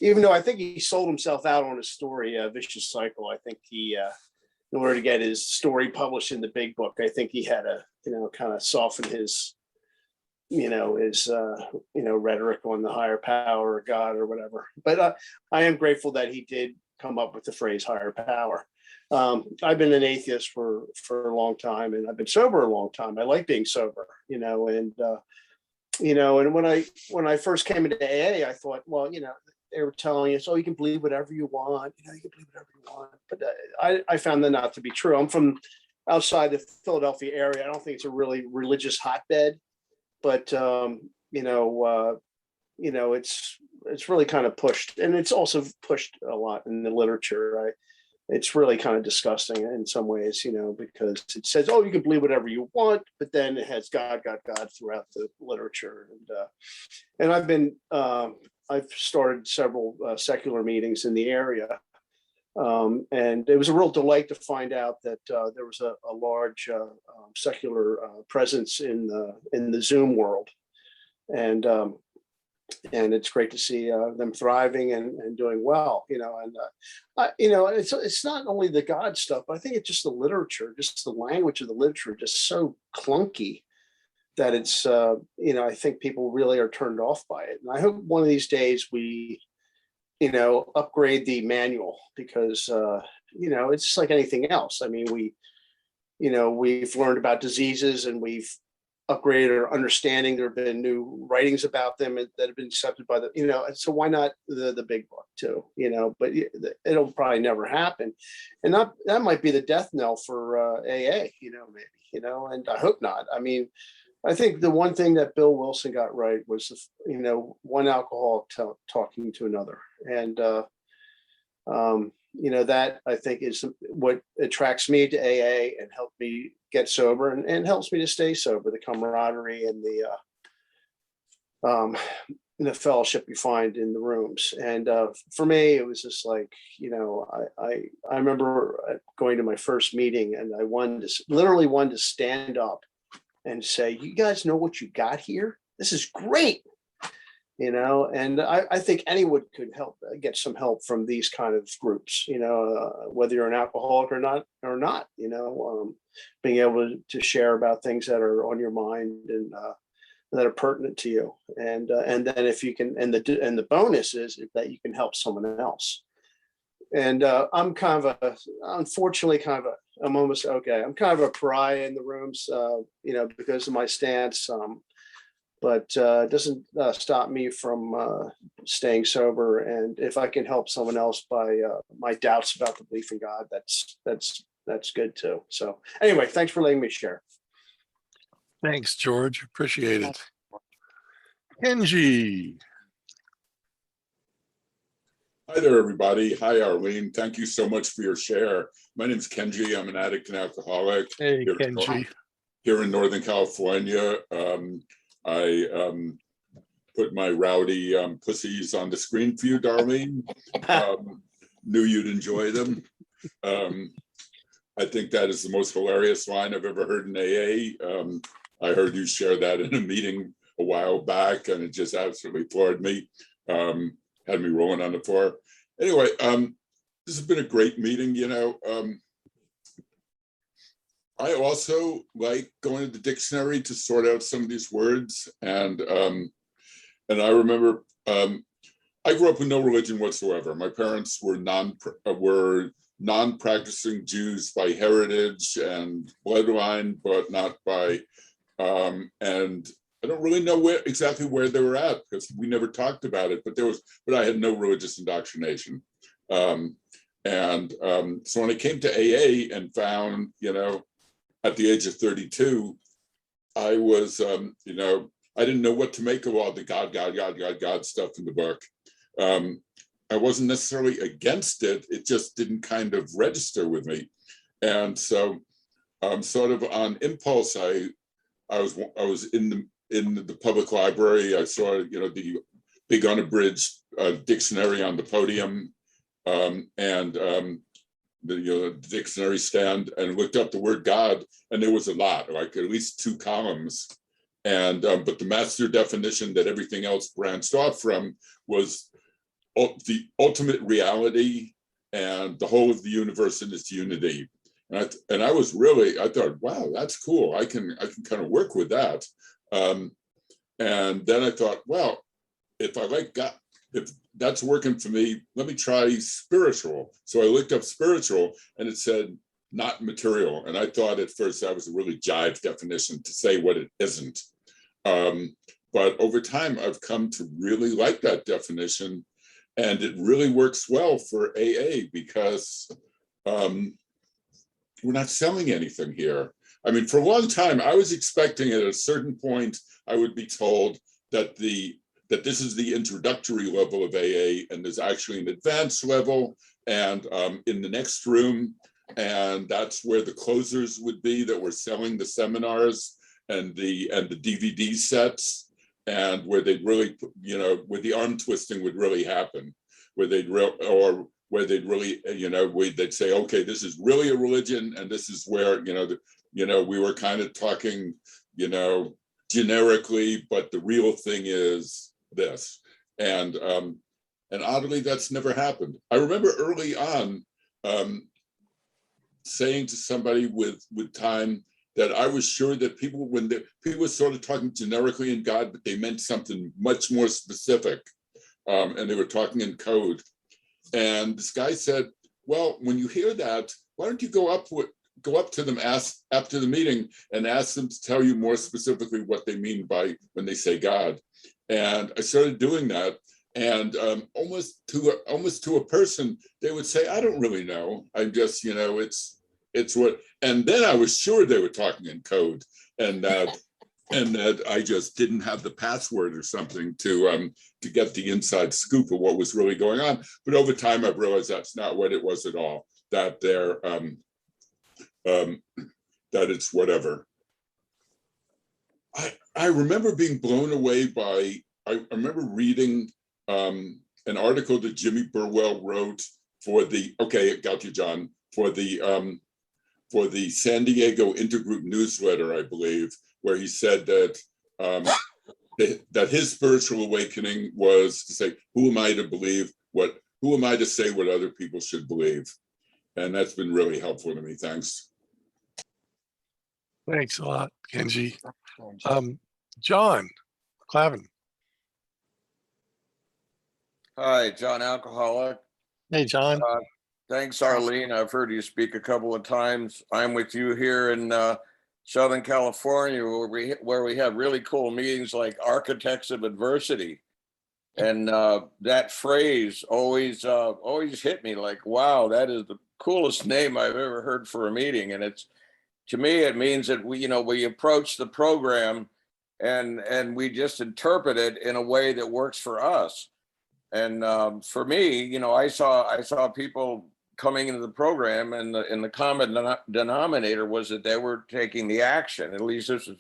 even though I think he sold himself out on his story, Vicious Cycle. I think he, in order to get his story published in the big book, I think he had to, kind of soften his, rhetoric on the higher power or God or whatever. But I am grateful that he did come up with the phrase higher power. I've been an atheist for a long time, and I've been sober a long time. I like being sober, and when I first came into AA, I thought, well, they were telling us, oh, you can believe whatever you want, you can believe whatever you want. But I found that not to be true. I'm from outside the Philadelphia area. I don't think it's a really religious hotbed, but it's really kind of pushed, and it's also pushed a lot in the literature, right? It's really kind of disgusting in some ways, because it says, oh, you can believe whatever you want, but then it has God throughout the literature. And I've started several secular meetings in the area. And it was a real delight to find out that there was a large secular presence in the Zoom world. And and it's great to see them thriving and doing well, it's not only the God stuff, but I think it's just the literature, just the language of the literature, just so clunky that it's, I think people really are turned off by it. And I hope one of these days we, upgrade the manual, because, it's just like anything else. I mean, we've learned about diseases and we've upgraded our understanding. There have been new writings about them that have been accepted by so why not the big book too, but it'll probably never happen. And that might be the death knell for AA, maybe, and I hope not. I mean, I think the one thing that Bill Wilson got right was, one alcoholic talking to another. And, that I think is what attracts me to AA and helped me get sober and helps me to stay sober, the camaraderie and the fellowship you find in the rooms. And for me, it was just like, I remember going to my first meeting and I literally wanted to stand up and say, you guys know what you got here? This is great. And I think anyone could get some help from these kind of groups, whether you're an alcoholic or not, being able to share about things that are on your mind and that are pertinent to you. And then if you can, and the bonus is that you can help someone else. And I'm unfortunately I'm almost okay. I'm kind of a pariah in the rooms, because of my stance. But it doesn't stop me from staying sober. And if I can help someone else by my doubts about the belief in God, that's good too. So anyway, thanks for letting me share. Thanks, George. Appreciate it. Kenji. Hi there, everybody. Hi, Arlene. Thank you so much for your share. My name is Kenji. I'm an addict and alcoholic. Hey, Kenji. Here in Northern California. I put my rowdy pussies on the screen for you, Darlene. Knew you'd enjoy them. I think that is the most hilarious line I've ever heard in AA. I heard you share that in a meeting a while back, and it just absolutely floored me. Had me rolling on the floor. Anyway, this has been a great meeting. I also like going to the dictionary to sort out some of these words, and I remember I grew up with no religion whatsoever. My parents were non-practicing Jews by heritage and bloodline, but not by and I don't really know exactly where they were at because we never talked about it. But I had no religious indoctrination, so when I came to AA and found, at the age of 32, I was, I didn't know what to make of all the God stuff in the book. I wasn't necessarily against it. It just didn't kind of register with me. And so sort of on impulse, I was in the public library. I saw, the big unabridged dictionary on the podium, the dictionary stand, and looked up the word God, and there was a lot, like at least 2 columns. And but the master definition that everything else branched off from was the ultimate reality and the whole of the universe in its unity. And I thought, wow, that's cool. I can kind of work with that. And then I thought, well, if I like God, if that's working for me, let me try spiritual. So I looked up spiritual and it said not material. And I thought at first that was a really jive definition to say what it isn't. But over time, I've come to really like that definition. And it really works well for AA because we're not selling anything here. I mean, for a long time, I was expecting at a certain point, I would be told that this is the introductory level of AA, and there's actually an advanced level, and in the next room, and that's where the closers would be that were selling the seminars and the DVD sets, and where they'd really, where the arm twisting would really happen, where they'd they'd say, okay, this is really a religion, and this is where we were kind of talking, generically, but the real thing is this. And oddly, that's never happened. I remember early on saying to somebody with time that I was sure that people, when people were sort of talking generically in God, but they meant something much more specific, and they were talking in code. And this guy said, well, when you hear that, why don't you go up to them after the meeting and ask them to tell you more specifically what they mean by when they say God. And I started doing that, and almost to a person, they would say, I don't really know. I'm just, it's what, and then I was sure they were talking in code, and that I just didn't have the password or something to get the inside scoop of what was really going on. But over time, I've realized that's not what it was at all. That that it's whatever. I remember being blown away by. I remember reading an article that Jimmy Burwell wrote for the. Okay, got you, John. For the San Diego Intergroup newsletter, I believe, where he said that that his spiritual awakening was to say, "Who am I to believe what? Who am I to say what other people should believe?" And that's been really helpful to me. Thanks. Thanks a lot, Kenji. John Clavin. Hi, John Alcoholic. Hey, John. Thanks, Arlene. I've heard you speak a couple of times. I'm with you here in Southern California, where we have really cool meetings like Architects of Adversity. And that phrase always hit me like, wow, that is the coolest name I've ever heard for a meeting. And it's, to me, it means that we approach the program and we just interpret it in a way that works for us. And for me, I saw people coming into the program, and the common denominator was that they were taking the action. At least this was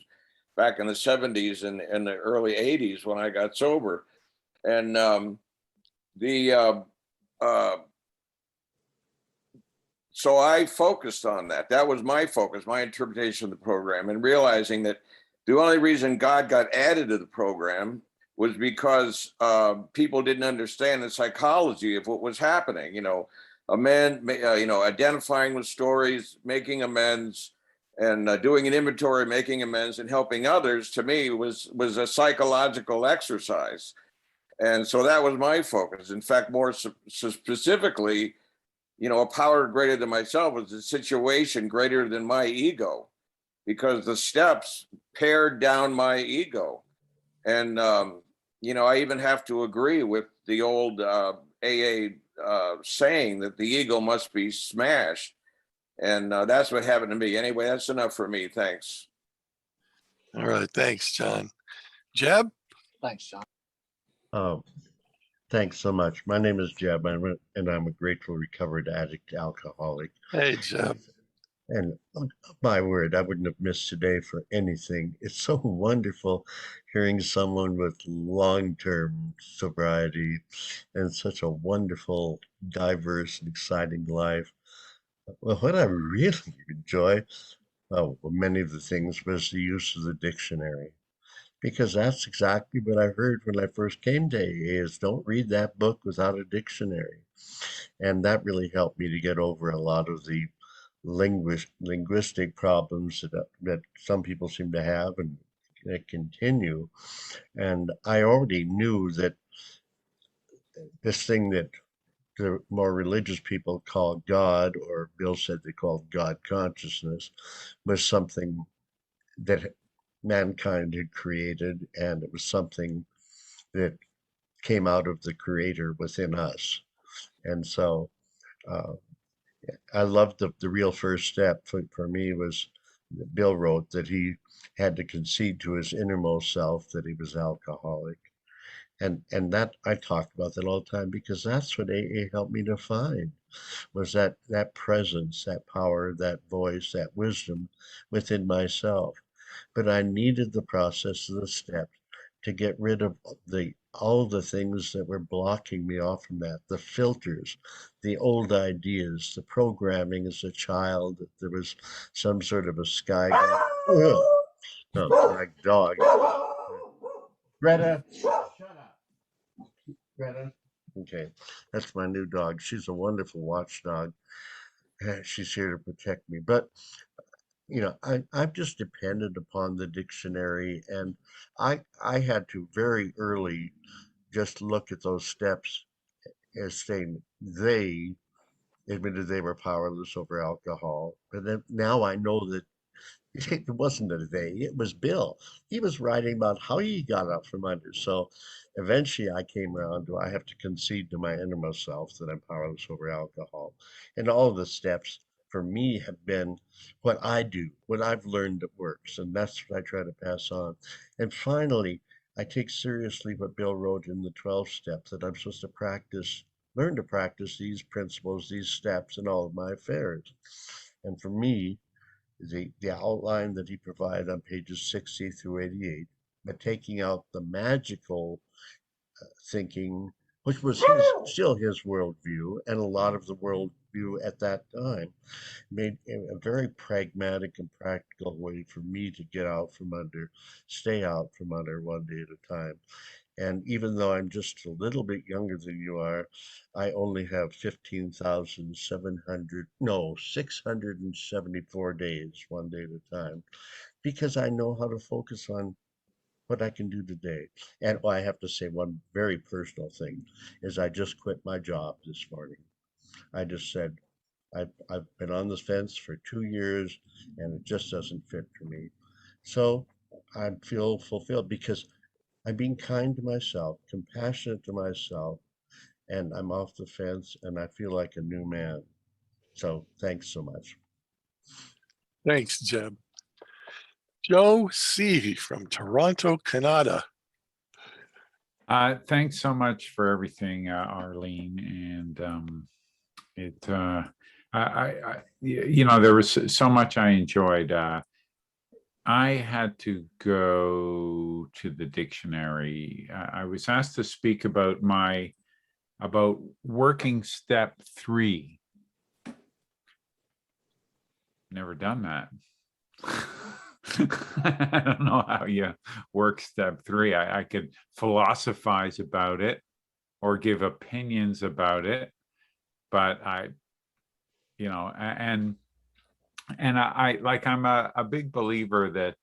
back in the 70s and the early 80s when I got sober. And so I focused on that. That was my focus, my interpretation of the program, and realizing that the only reason God got added to the program was because people didn't understand the psychology of what was happening. Identifying with stories, making amends, and doing an inventory, making amends, and helping others. To me, was a psychological exercise, and so that was my focus. In fact, more specifically, a power greater than myself was a situation greater than my ego, because the steps pared down my ego. And, I even have to agree with the old AA saying that the ego must be smashed. And that's what happened to me. Anyway, that's enough for me. Thanks. All right. Thanks, John. Jeb? Thanks, John. Thanks so much. My name is Jeb, and I'm a grateful recovered addict alcoholic. Hey, Jeb. And my word, I wouldn't have missed today for anything. It's so wonderful hearing someone with long-term sobriety and such a wonderful, diverse, and exciting life. Well, what I really enjoy, many of the things, was the use of the dictionary. Because that's exactly what I heard when I first came to AA, is don't read that book without a dictionary. And that really helped me to get over a lot of the linguistic problems that some people seem to have and continue. And I already knew that this thing that the more religious people call God, or Bill said they called God consciousness, was something that mankind had created, and it was something that came out of the creator within us. And so I loved the real first step for me was Bill wrote that he had to concede to his innermost self that he was alcoholic. And that I talked about that all the time, because that's what AA helped me to find, was that presence, that power, that voice, that wisdom within myself. But I needed the process of the steps to get rid of all the things that were blocking me off from that, the filters, the old ideas, the programming as a child, that there was some sort of a sky dog. Greta, shut up. Greta? Okay, that's my new dog. She's a wonderful watchdog. She's here to protect me. But I've just depended upon the dictionary, and I had to very early just look at those steps as saying they admitted they were powerless over alcohol. But then now I know that it wasn't a they, it was Bill. He was writing about how he got up from under. So eventually I came around to I have to concede to my innermost self that I'm powerless over alcohol. And all of the steps for me have been what I do, what I've learned that works. And that's what I try to pass on. And finally, I take seriously what Bill wrote in the 12 steps that I'm supposed to practice, learn to practice these principles, these steps in all of my affairs. And for me, the outline that he provided on pages 60 through 88, but taking out the magical thinking, which was still his worldview and a lot of the worldview at that time, made a very pragmatic and practical way for me to get out from under, stay out from under one day at a time. And even though I'm just a little bit younger than you are, I only have 674 days, one day at a time, because I know how to focus on what I can do today. And I have to say one very personal thing is I just quit my job this morning. I just said, I've been on the fence for 2 years and it just doesn't fit for me. So I feel fulfilled because I'm being kind to myself, compassionate to myself, and I'm off the fence and I feel like a new man. So thanks so much. Thanks, Jeb. Joe C. from Toronto, Canada. Thanks so much for everything, Arlene. And there was so much I enjoyed. I had to go to the dictionary. I was asked to speak about working step 3. Never done that. I don't know how you work step 3. I could philosophize about it or give opinions about it, but I'm a big believer that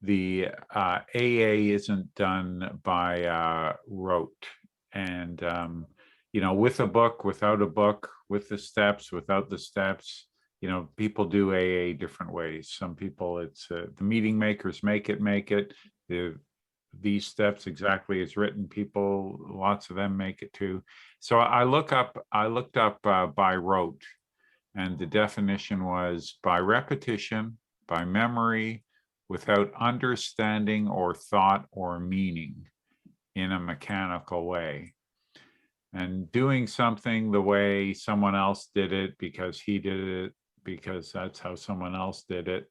the AA isn't done by rote, and with a book, without a book, with the steps, without the steps. People do AA different ways. Some people, it's the meeting makers make it. These steps exactly as written. People, lots of them make it too. So I looked up by rote, and the definition was by repetition, by memory, without understanding or thought or meaning, in a mechanical way. And doing something the way someone else did it because he did it, because that's how someone else did it,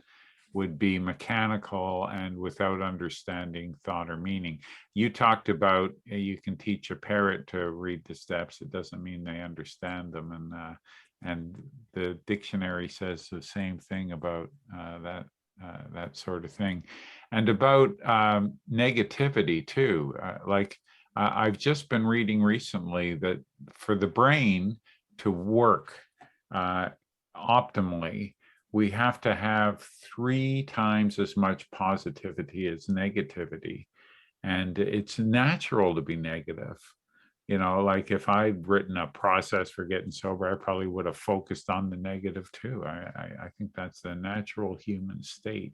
would be mechanical and without understanding, thought, or meaning. You talked about you can teach a parrot to read the steps. It doesn't mean they understand them. And the dictionary says the same thing about that sort of thing. And about negativity too. I've just been reading recently that for the brain to work optimally, we have to have 3 times as much positivity as negativity. And it's natural to be negative. Like if I'd written a process for getting sober, I probably would have focused on the negative too. I think that's the natural human state.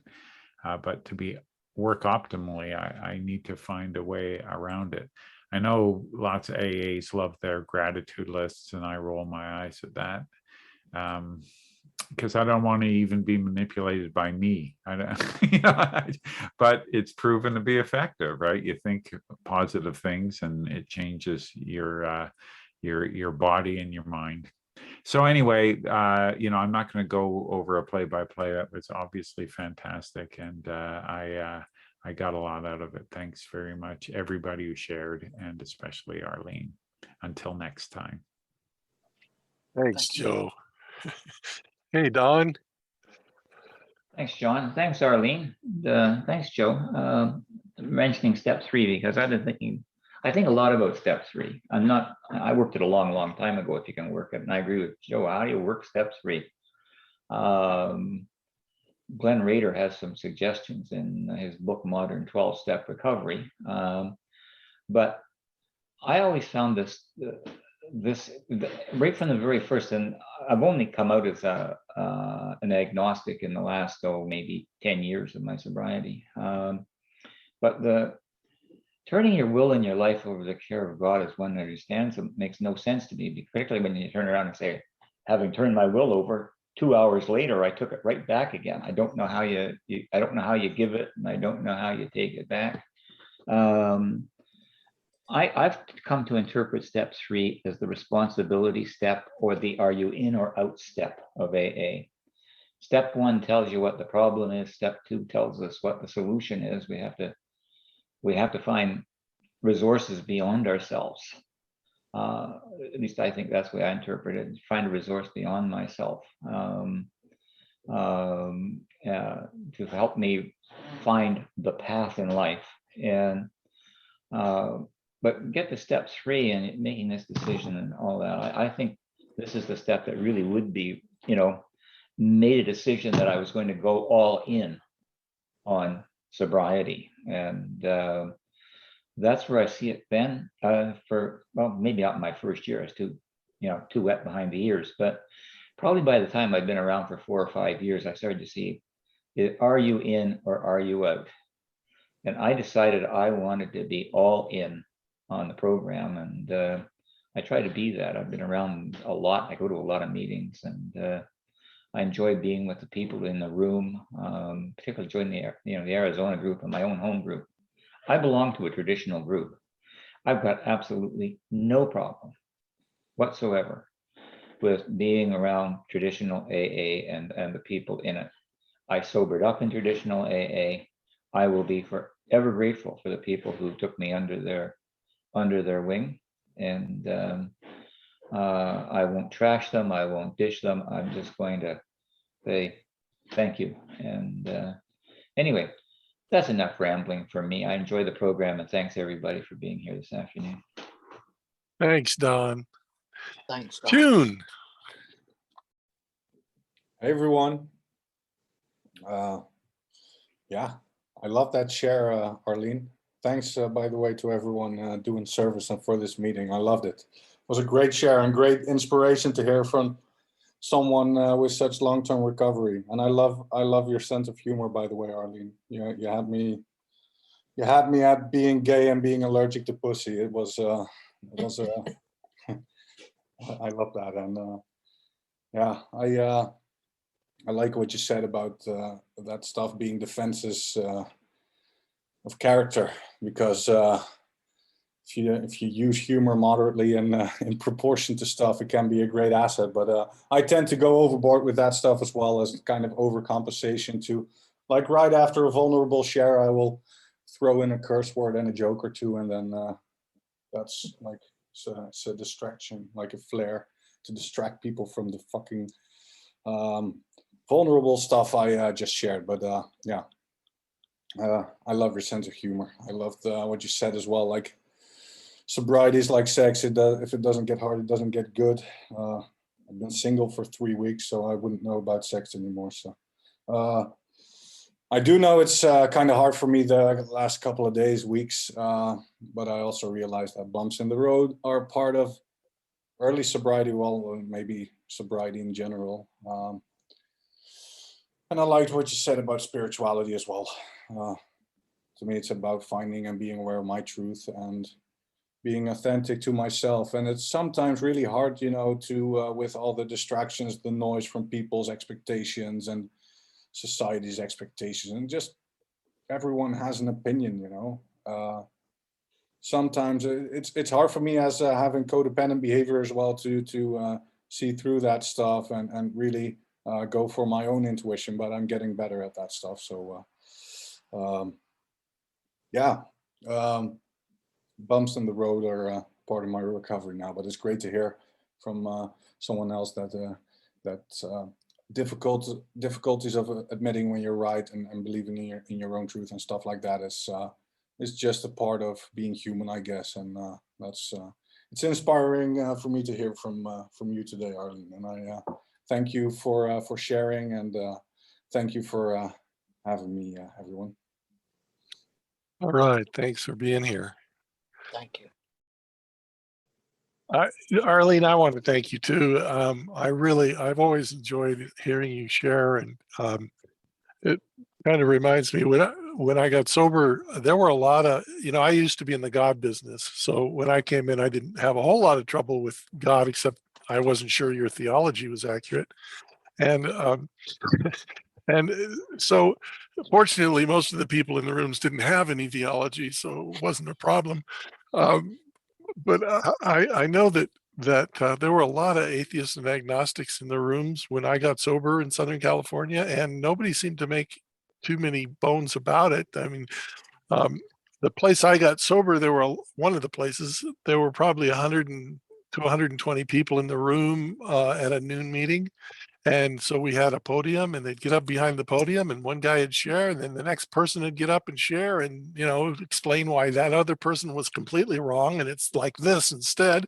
But to work optimally, I need to find a way around it. I know lots of AAs love their gratitude lists, and I roll my eyes at that. Because I don't want to even be manipulated by me. But it's proven to be effective, right? You think positive things and it changes your body and your mind. So anyway, I'm not going to go over a play-by-play. That was obviously fantastic, and I got a lot out of it. Thanks very much, everybody who shared, and especially Arlene. Until next time. Thanks, Joe. Hey, Don. Thanks, John. Thanks, Arlene. Thanks, Joe. Mentioning step 3, because I've been thinking I think a lot about step 3. I worked it a long, long time ago if you can work it. And I agree with Joe. How do you work step 3? Glenn Rader has some suggestions in his book, Modern 12-Step Recovery. But I always found this right from the very first, and I've only come out as an agnostic in the last, maybe 10 years of my sobriety. But the turning your will and your life over the care of God as one understands it makes no sense to me, particularly when you turn around and say, having turned my will over, 2 hours later, I took it right back again. I don't know how I don't know how you give it, and I don't know how you take it back. I've come to interpret step 3 as the responsibility step, or the are you in or out step of AA. Step 1 tells you what the problem is. Step 2 tells us what the solution is. We have to find resources beyond ourselves. At least I think that's the way I interpret it. Find a resource beyond myself to help me find the path in life. And but get to step 3 and making this decision and all that. I think this is the step that really would be, made a decision that I was going to go all in on sobriety. And that's where I see it then maybe not my first year. I was too wet behind the ears, but probably by the time I'd been around for 4 or 5 years, I started to see, are you in or are you out? And I decided I wanted to be all in on the program, and I try to be that. I've been around a lot. I go to a lot of meetings, and I enjoy being with the people in the room, particularly joining the Arizona group and my own home group. I belong to a traditional group. I've got absolutely no problem whatsoever with being around traditional AA and the people in it. I sobered up in traditional AA. I will be forever grateful for the people who took me under their wing, and I won't trash them. I won't dish them. I'm just going to say thank you. And anyway, that's enough rambling for me. I enjoy the program, and thanks everybody for being here this afternoon. Thanks, Don. Thanks, Don. June. Hey, everyone. Yeah, I love that share, Arlene. Thanks, by the way, to everyone doing service and for this meeting. I loved it. It was a great share and great inspiration to hear from someone with such long-term recovery. And I love your sense of humor, by the way, Arlene. You had me at being gay and being allergic to pussy. It was I love that. And yeah, I like what you said about that stuff being defenses of character, because if you use humor moderately and in proportion to stuff, it can be a great asset. But I tend to go overboard with that stuff as well, as kind of overcompensation to, like, right after a vulnerable share, I will throw in a curse word and a joke or two, and then that's like it's a distraction, like a flare to distract people from the fucking vulnerable stuff I just shared. But yeah, I love your sense of humor. I loved what you said as well. Like, sobriety is like sex. If it doesn't get hard, it doesn't get good. I've been single for 3 weeks, so I wouldn't know about sex anymore. So I do know it's kind of hard for me the last couple of days, weeks, but I also realized that bumps in the road are part of early sobriety, well, maybe sobriety in general. And I liked what you said about spirituality as well. To me, it's about finding and being aware of my truth and being authentic to myself. And it's sometimes really hard, to with all the distractions, the noise from people's expectations and society's expectations, and just everyone has an opinion. Sometimes it's hard for me as having codependent behavior as well to see through that stuff and really go for my own intuition, but I'm getting better at that stuff. So yeah, bumps in the road are part of my recovery now, but it's great to hear from someone else that difficulties of admitting when you're right and believing in your own truth and stuff like that is is just a part of being human, I guess. And that's it's inspiring for me to hear from you today, Arlene. And I thank you for sharing, and thank you for having me, everyone. All right. Thanks for being here. Thank you. Arlene, I want to thank you too. I've always enjoyed hearing you share, and it kind of reminds me when I got sober, there were a lot of, I used to be in the God business. So when I came in, I didn't have a whole lot of trouble with God, except I wasn't sure your theology was accurate. And so fortunately, most of the people in the rooms didn't have any theology, so it wasn't a problem. But I know that there were a lot of atheists and agnostics in the rooms when I got sober in Southern California, and nobody seemed to make too many bones about it. I mean, the place I got sober, one of the places, there were probably 100 to 120 people in the room at a noon meeting. And so we had a podium, and they'd get up behind the podium, and one guy would share, and then the next person would get up and share and, explain why that other person was completely wrong. And it's like this instead.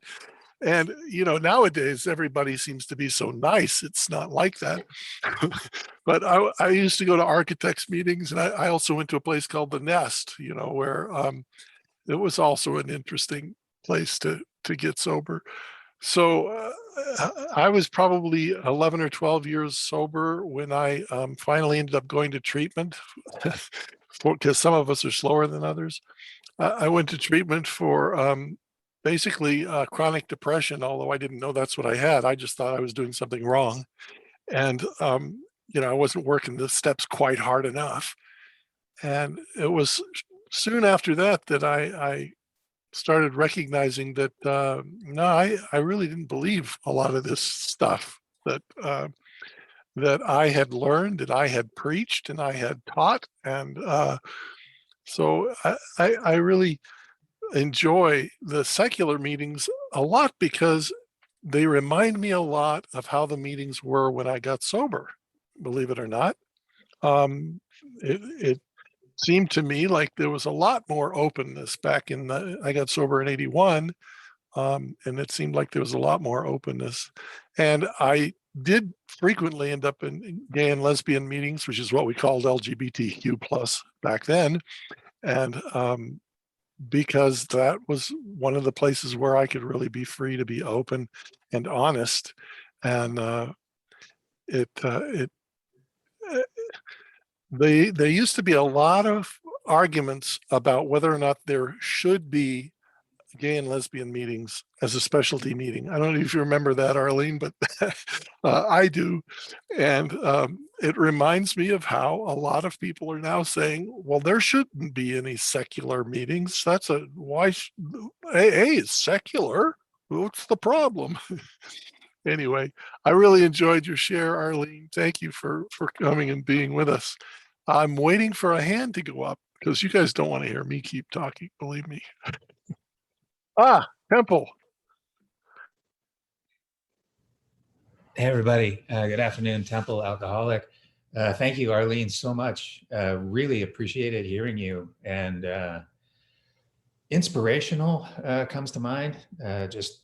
And, nowadays everybody seems to be so nice. It's not like that. But I used to go to architects meetings, and I also went to a place called the Nest, where it was also an interesting place to get sober. So I was probably 11 or 12 years sober when I finally ended up going to treatment, because some of us are slower than others. I went to treatment for basically chronic depression, although I didn't know that's what I had. I just thought I was doing something wrong. And, I wasn't working the steps quite hard enough. And it was soon after that I started recognizing that no, I really didn't believe a lot of this stuff that I had learned, that I had preached, and I had taught, and so I really enjoy the secular meetings a lot because they remind me a lot of how the meetings were when I got sober. Believe it or not, it seemed to me like there was a lot more openness back I got sober in 81. And it seemed like there was a lot more openness. And I did frequently end up in gay and lesbian meetings, which is what we called LGBTQ plus back then. And because that was one of the places where I could really be free to be open and honest. And there used to be a lot of arguments about whether or not there should be gay and lesbian meetings as a specialty meeting. I don't know if you remember that, Arlene, but I do. And it reminds me of how a lot of people are now saying, well, there shouldn't be any secular meetings. AA is secular. What's the problem? Anyway, I really enjoyed your share, Arlene. Thank you for coming and being with us. I'm waiting for a hand to go up because you guys don't want to hear me keep talking, believe me. Temple. Hey, everybody. Good afternoon, Temple Alcoholic. Thank you, Arlene, so much. Really appreciated hearing you. And inspirational comes to mind. Just,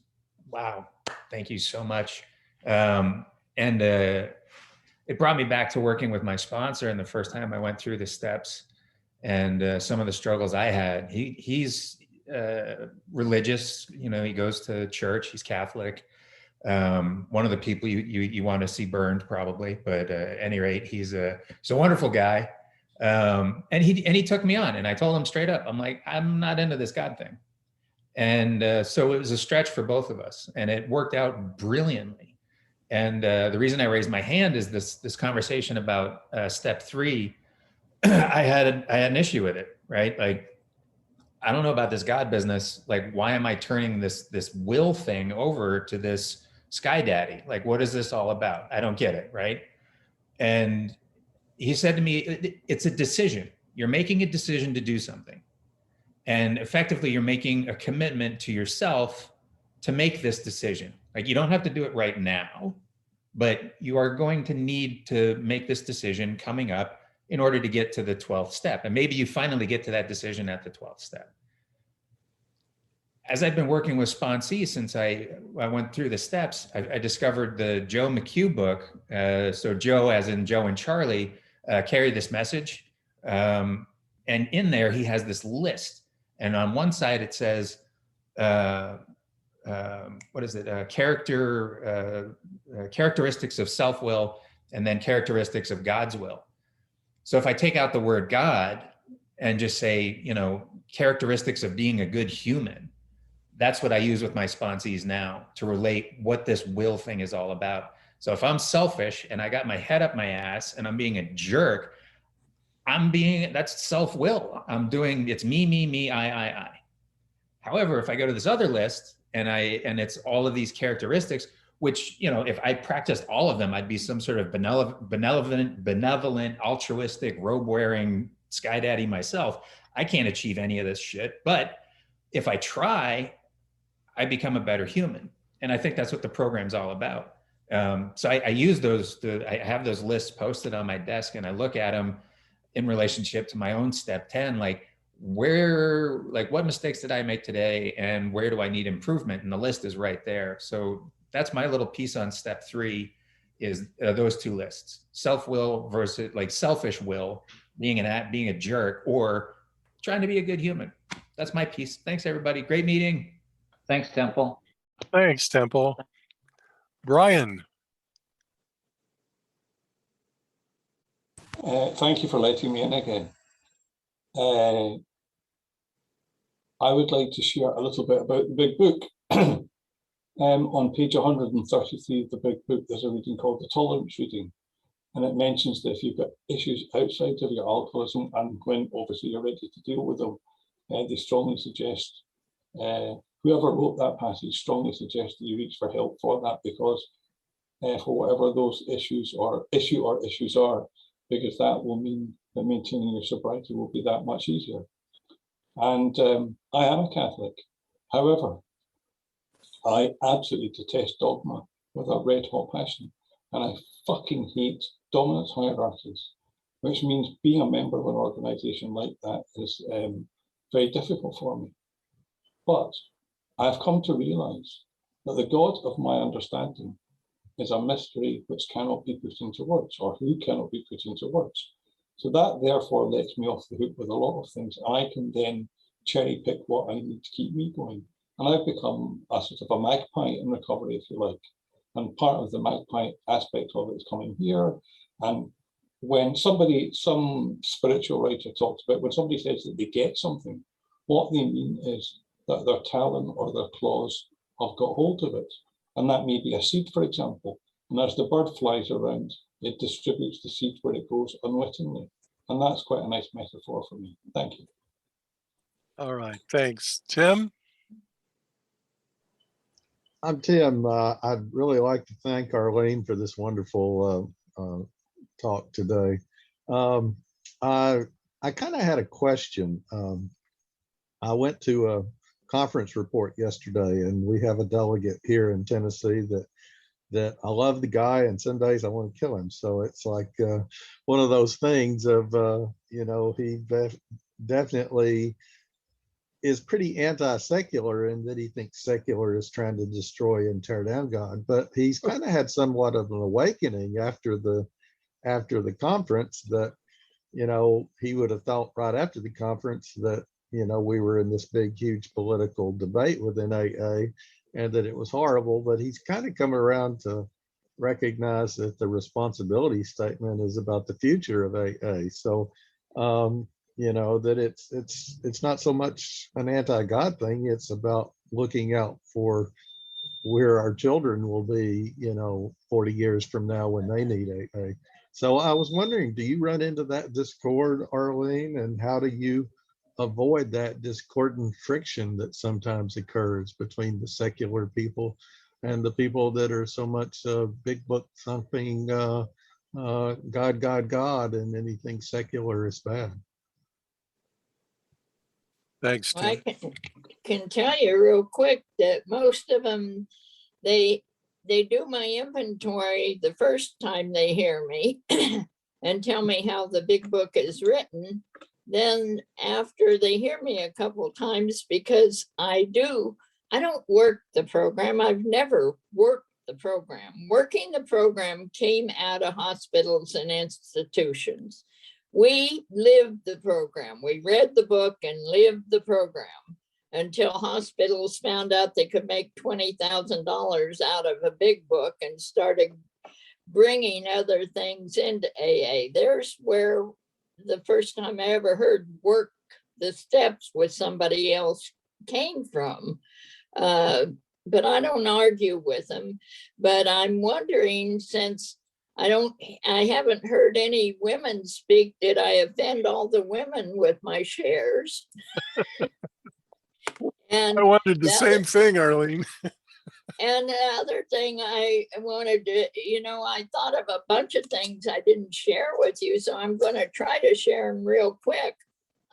wow. Thank you so much. And it brought me back to working with my sponsor. And the first time I went through the steps and some of the struggles I had. He's religious, he goes to church, he's Catholic. One of the people you want to see burned probably, but at any rate, he's a wonderful guy. And he took me on, and I told him straight up, I'm like, I'm not into this God thing. And so it was a stretch for both of us, and it worked out brilliantly. And the reason I raised my hand is this conversation about step 3. I had an issue with it, right? Like, I don't know about this God business. Like, why am I turning this will thing over to this sky daddy? Like, what is this all about? I don't get it, right? And he said to me, it's a decision. You're making a decision to do something. And effectively, you're making a commitment to yourself to make this decision. Like, you don't have to do it right now, but you are going to need to make this decision coming up in order to get to the 12th step. And maybe you finally get to that decision at the 12th step. As I've been working with sponsees since I went through the steps, I discovered the Joe McHugh book. So Joe, as in Joe and Charlie, carry this message. And in there, he has this list. And on one side, it says, what is it? Characteristics of self-will, and then characteristics of God's will. So if I take out the word God and just say, you know, characteristics of being a good human, that's what I use with my sponsees now to relate what this will thing is all about. So if I'm selfish and I got my head up my ass and I'm being a jerk, that's self-will. It's me, I. However, if I go to this other list and it's all of these characteristics, which, you know, if I practiced all of them, I'd be some sort of benevolent, altruistic, robe-wearing sky daddy myself. I can't achieve any of this shit. But if I try, I become a better human. And I think that's what the program's all about. So I use I have those lists posted on my desk, and I look at them in relationship to my own step 10, like what mistakes did I make today and where do I need improvement? And the list is right there. So that's my little piece on step 3 is those two lists: self-will versus like selfish will, being a jerk, or trying to be a good human. That's my piece. Thanks, everybody. Great meeting. Thanks, Temple. Thanks, Temple. Brian. Thank you for letting me in again. I would like to share a little bit about the big book. On page 133 of the big book, there's a reading called the Tolerance Reading. And it mentions that if you've got issues outside of your alcoholism and when obviously you're ready to deal with them, they strongly suggest, whoever wrote that passage strongly suggests that you reach for help for that, because for whatever those issues are, because that will mean that maintaining your sobriety will be that much easier. And I am a Catholic. However, I absolutely detest dogma with a red hot passion. And I fucking hate dominance hierarchies, which means being a member of an organization like that is very difficult for me. But I've come to realize that the God of my understanding is a mystery which cannot be put into words, or who cannot be put into words. So that therefore lets me off the hook with a lot of things. I can then cherry pick what I need to keep me going. And I've become a sort of a magpie in recovery, if you like. And part of the magpie aspect of it is coming here. And when some spiritual writer talks about, when somebody says that they get something, what they mean is that their talon or their claws have got hold of it. And that may be a seed, for example. And as the bird flies around, it distributes the seed where it goes unwittingly. And that's quite a nice metaphor for me. Thank you. All right, thanks. Tim? I'm Tim. I'd really like to thank Arlene for this wonderful talk today. I kind of had a question. I went to a conference report yesterday, and we have a delegate here in Tennessee that I love the guy, and some days I want to kill him. So it's like one of those things of, he definitely is pretty anti-secular in that he thinks secular is trying to destroy and tear down God. But he's kind of had somewhat of an awakening after the conference that, he would have thought right after the conference that, we were in this big, huge political debate within AA and that it was horrible. But he's kind of come around to recognize that the responsibility statement is about the future of AA. So, that it's not so much an anti-God thing. It's about looking out for where our children will be, 40 years from now when they need AA. So I was wondering, do you run into that discord, Arlene, and how do you avoid that discordant friction that sometimes occurs between the secular people and the people that are so much big book thumping God, and anything secular is bad? Thanks, Tim. I can tell you real quick that most of them, they do my inventory the first time they hear me. and tell me how the big book is written. Then after they hear me a couple of times, because I don't work the program. I've never worked the program. Working the program came out of hospitals and institutions. We lived the program. We read the book and lived the program until hospitals found out they could make $20,000 out of a big book and started bringing other things into AA. There's where the first time I ever heard work the steps with somebody else came from. But I don't argue with them. But I'm wondering, since I haven't heard any women speak, did I offend all the women with my shares? And I wondered the the same thing, Arlene. And the other thing I wanted to, I thought of a bunch of things I didn't share with you, so I'm going to try to share them real quick.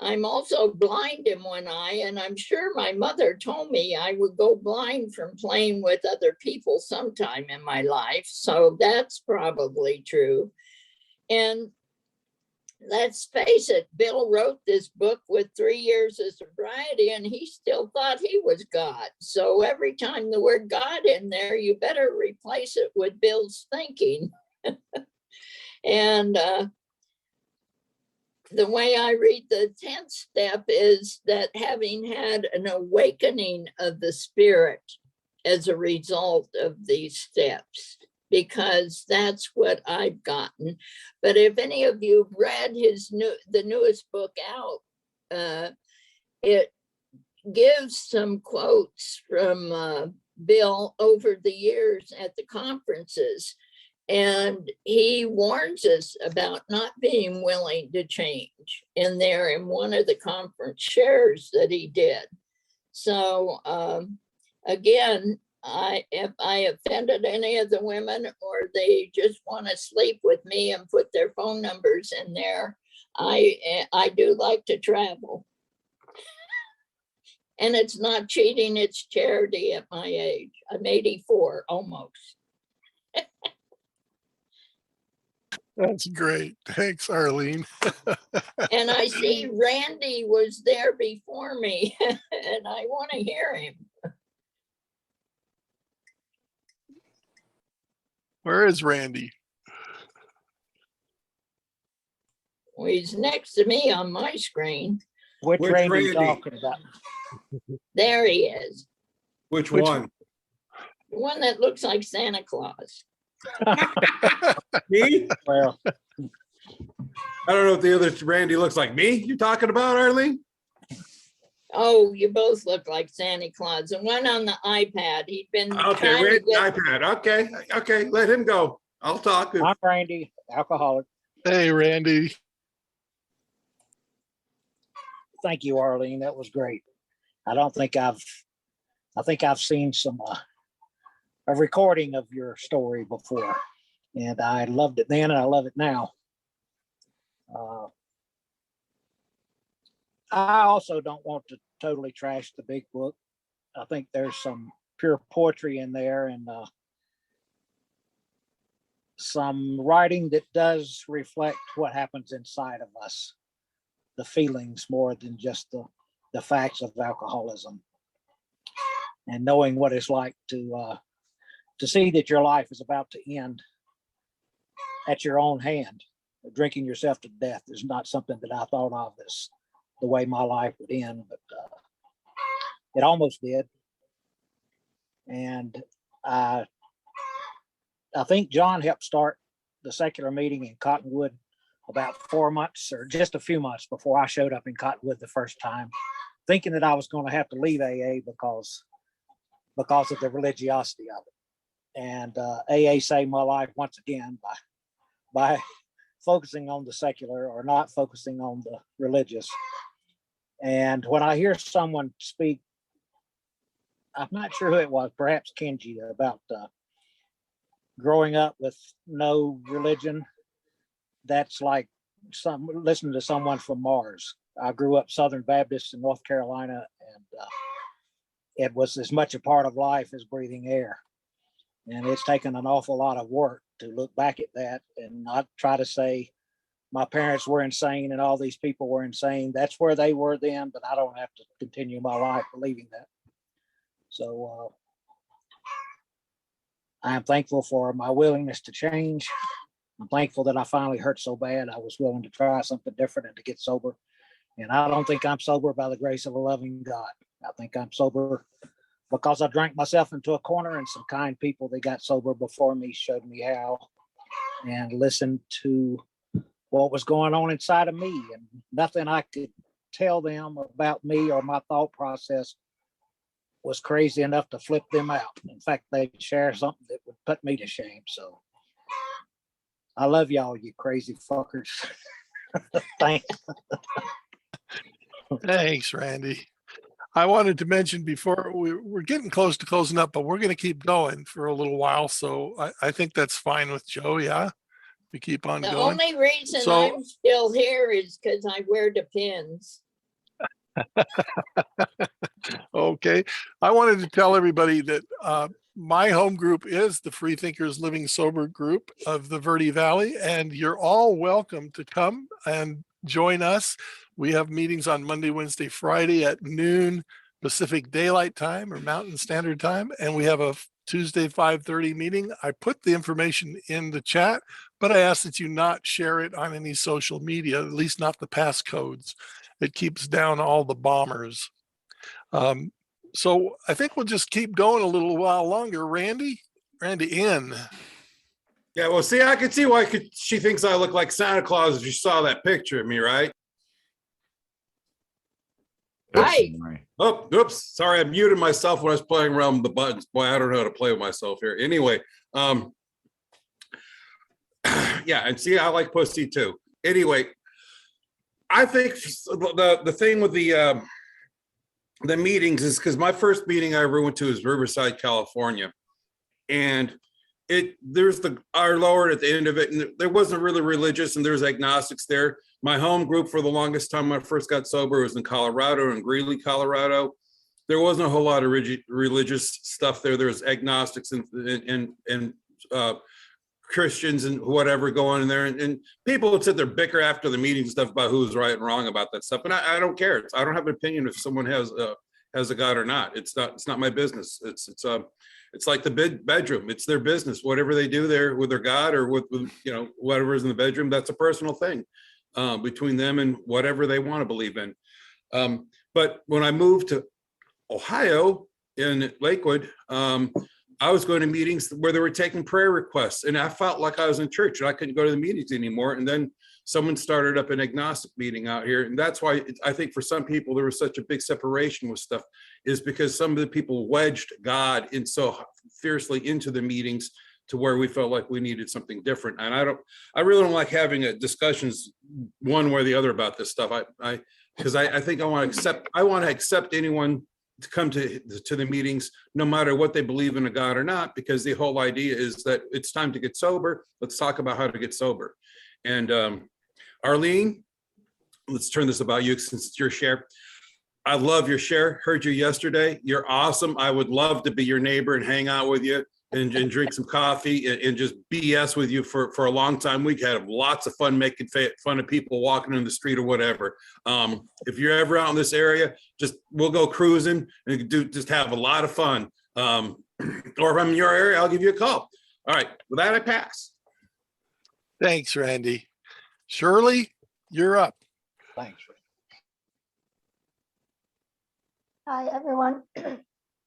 I'm also blind in one eye, and I'm sure my mother told me I would go blind from playing with other people sometime in my life, so that's probably true. And let's face it, Bill wrote this book with 3 years of sobriety, and he still thought he was God. So every time the word God in there, you better replace it with Bill's thinking. And the way I read the 10th step is that having had an awakening of the spirit as a result of these steps, because that's what I've gotten. But if any of you have read the newest book out, it gives some quotes from Bill over the years at the conferences. And he warns us about not being willing to change in one of the conference shares that he did. So again, if I offended any of the women, or they just want to sleep with me and put their phone numbers in there, I do like to travel. And it's not cheating, it's charity at my age. I'm 84 almost. That's great. Thanks, Arlene. And I see Randy was there before me, and I want to hear him. Where is Randy? Well, he's next to me on my screen. Which Randy? Randy you talking about? There he is. Which one? The one that looks like Santa Claus. Me? Well, I don't know if the other Randy looks like me. You talking about, Arlene? Oh, you both look like Santa Claus. The one on the iPad, he'd been Okay, trying to Randy, get, iPad. Okay, let him go. I'll talk. I'm Randy, alcoholic. Hey, Randy. Thank you, Arlene. That was great. I think I've seen a recording of your story before, and I loved it then and I love it now. I also don't want to totally trash the big book. I think there's some pure poetry in there, and some writing that does reflect what happens inside of us, the feelings more than just the facts of alcoholism, and knowing what it's like to see that your life is about to end at your own hand. Drinking yourself to death is not something that I thought of as the way my life would end, but it almost did. And I think John helped start the secular meeting in Cottonwood about 4 months or just a few months before I showed up in Cottonwood the first time, thinking that I was going to have to leave AA because of the religiosity of it. And AA saved my life once again by focusing on the secular or not focusing on the religious. And when I hear someone speak, I'm not sure who it was, perhaps Kenji, about growing up with no religion, that's like listening to someone from Mars. I grew up Southern Baptist in North Carolina, and it was as much a part of life as breathing air. And it's taken an awful lot of work to look back at that and not try to say my parents were insane and all these people were insane. That's where they were then, but I don't have to continue my life believing that. So I am thankful for my willingness to change. I'm thankful that I finally hurt so bad I was willing to try something different and to get sober. And I don't think I'm sober by the grace of a loving God. I think I'm sober because I drank myself into a corner, and some kind people that got sober before me showed me how, and listened to what was going on inside of me. And nothing I could tell them about me or my thought process was crazy enough to flip them out. In fact, they'd share something that would put me to shame. So I love y'all, you crazy fuckers. Thanks. Thanks, Randy. I wanted to mention before we're getting close to closing up, but we're going to keep going for a little while. So I think that's fine with Joe. Yeah, we keep on The going. only reason So- I'm still here is because I wear the pins. Okay. I wanted to tell everybody that my home group is the Freethinkers Living Sober Group of the Verde Valley, and you're all welcome to come and join us. We have meetings on Monday, Wednesday, Friday at noon Pacific Daylight Time or Mountain Standard Time, and we have a Tuesday 5:30 meeting. I put the information in the chat, but I ask that you not share it on any social media, at least not the passcodes. It keeps down all the bombers. So I think we'll just keep going a little while longer. Randy N. Yeah, well, see, I can see why she thinks I look like Santa Claus if you saw that picture of me, right? Right. Oh, oops. Sorry, I muted myself when I was playing around with the buttons. Boy, I don't know how to play with myself here. Anyway, yeah, and see, I like pussy too. Anyway, I think the thing with the meetings is because my first meeting I ever went to is Riverside, California, and there's our Lord at the end of it, and there wasn't really religious, and there's agnostics there. My home group for the longest time when I first got sober was in Colorado, in Greeley, Colorado. There wasn't a whole lot of religious stuff there. There was agnostics and Christians and whatever going in there, and people would sit there bicker after the meeting and stuff about who's right and wrong about that stuff. And I don't care. I don't have an opinion if someone has a God or not. It's not my business. It's like the bedroom. It's their business. Whatever they do there with their God or with whatever's in the bedroom, that's a personal thing between them and whatever they want to believe in. But when I moved to Ohio in Lakewood, I was going to meetings where they were taking prayer requests, and I felt like I was in church and I couldn't go to the meetings anymore. And then someone started up an agnostic meeting out here. And that's why I think for some people, there was such a big separation with stuff, is because some of the people wedged God in so fiercely into the meetings to where we felt like we needed something different. And I really don't like having discussions one way or the other about this stuff. Because I think I want to accept anyone to come to the meetings, no matter what they believe in a God or not, because the whole idea is that it's time to get sober. Let's talk about how to get sober. And Arlene, let's turn this about you since it's your share. I love your share. Heard you yesterday. You're awesome. I would love to be your neighbor and hang out with you and drink some coffee and just BS with you for a long time. We had lots of fun making fun of people walking in the street or whatever. If you're ever out in this area, we'll go cruising and just have a lot of fun. Or if I'm in your area, I'll give you a call. All right, with that, I pass. Thanks, Randy. Shirley, you're up. Thanks. Hi, everyone.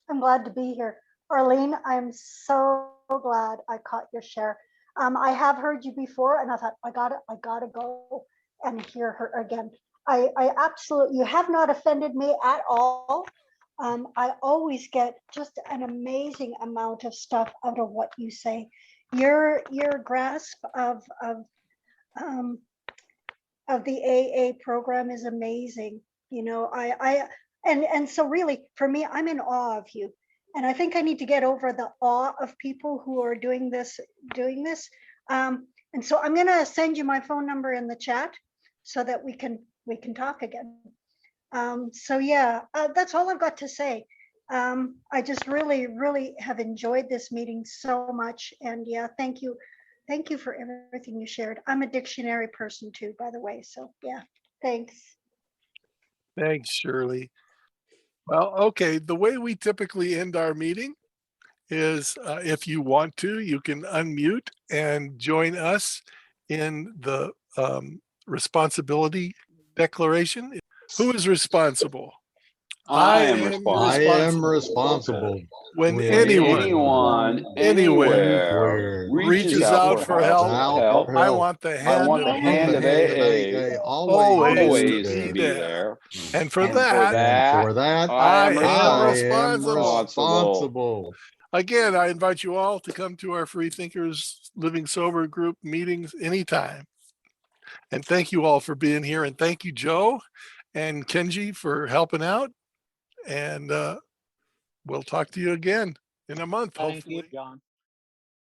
I'm glad to be here. Arlene, I'm so glad I caught your share. I have heard you before, and I thought, I gotta go and hear her again. I absolutely, you have not offended me at all. I always get just an amazing amount of stuff out of what you say. Your grasp of the AA program is amazing. You know, and so really for me, I'm in awe of you. And I think I need to get over the awe of people who are doing this. And so I'm gonna send you my phone number in the chat so that we can talk again. So yeah, that's all I've got to say. I just really have enjoyed this meeting so much. And yeah, thank you thank you for everything you shared. I'm a dictionary person too, by the way. So yeah, thanks. Thanks, Shirley. Well, okay, the way we typically end our meeting is if you want to, you can unmute and join us in the responsibility declaration. Who is responsible? I am responsible When anyone, anywhere reaches out for help, I want the hand of AA always to be there. And for that, I am responsible. Again, I invite you all to come to our Freethinkers Living Sober Group meetings anytime. And thank you all for being here. And thank you, Joe and Kenji, for helping out. And we'll talk to you again in a month, Thank hopefully. you, John.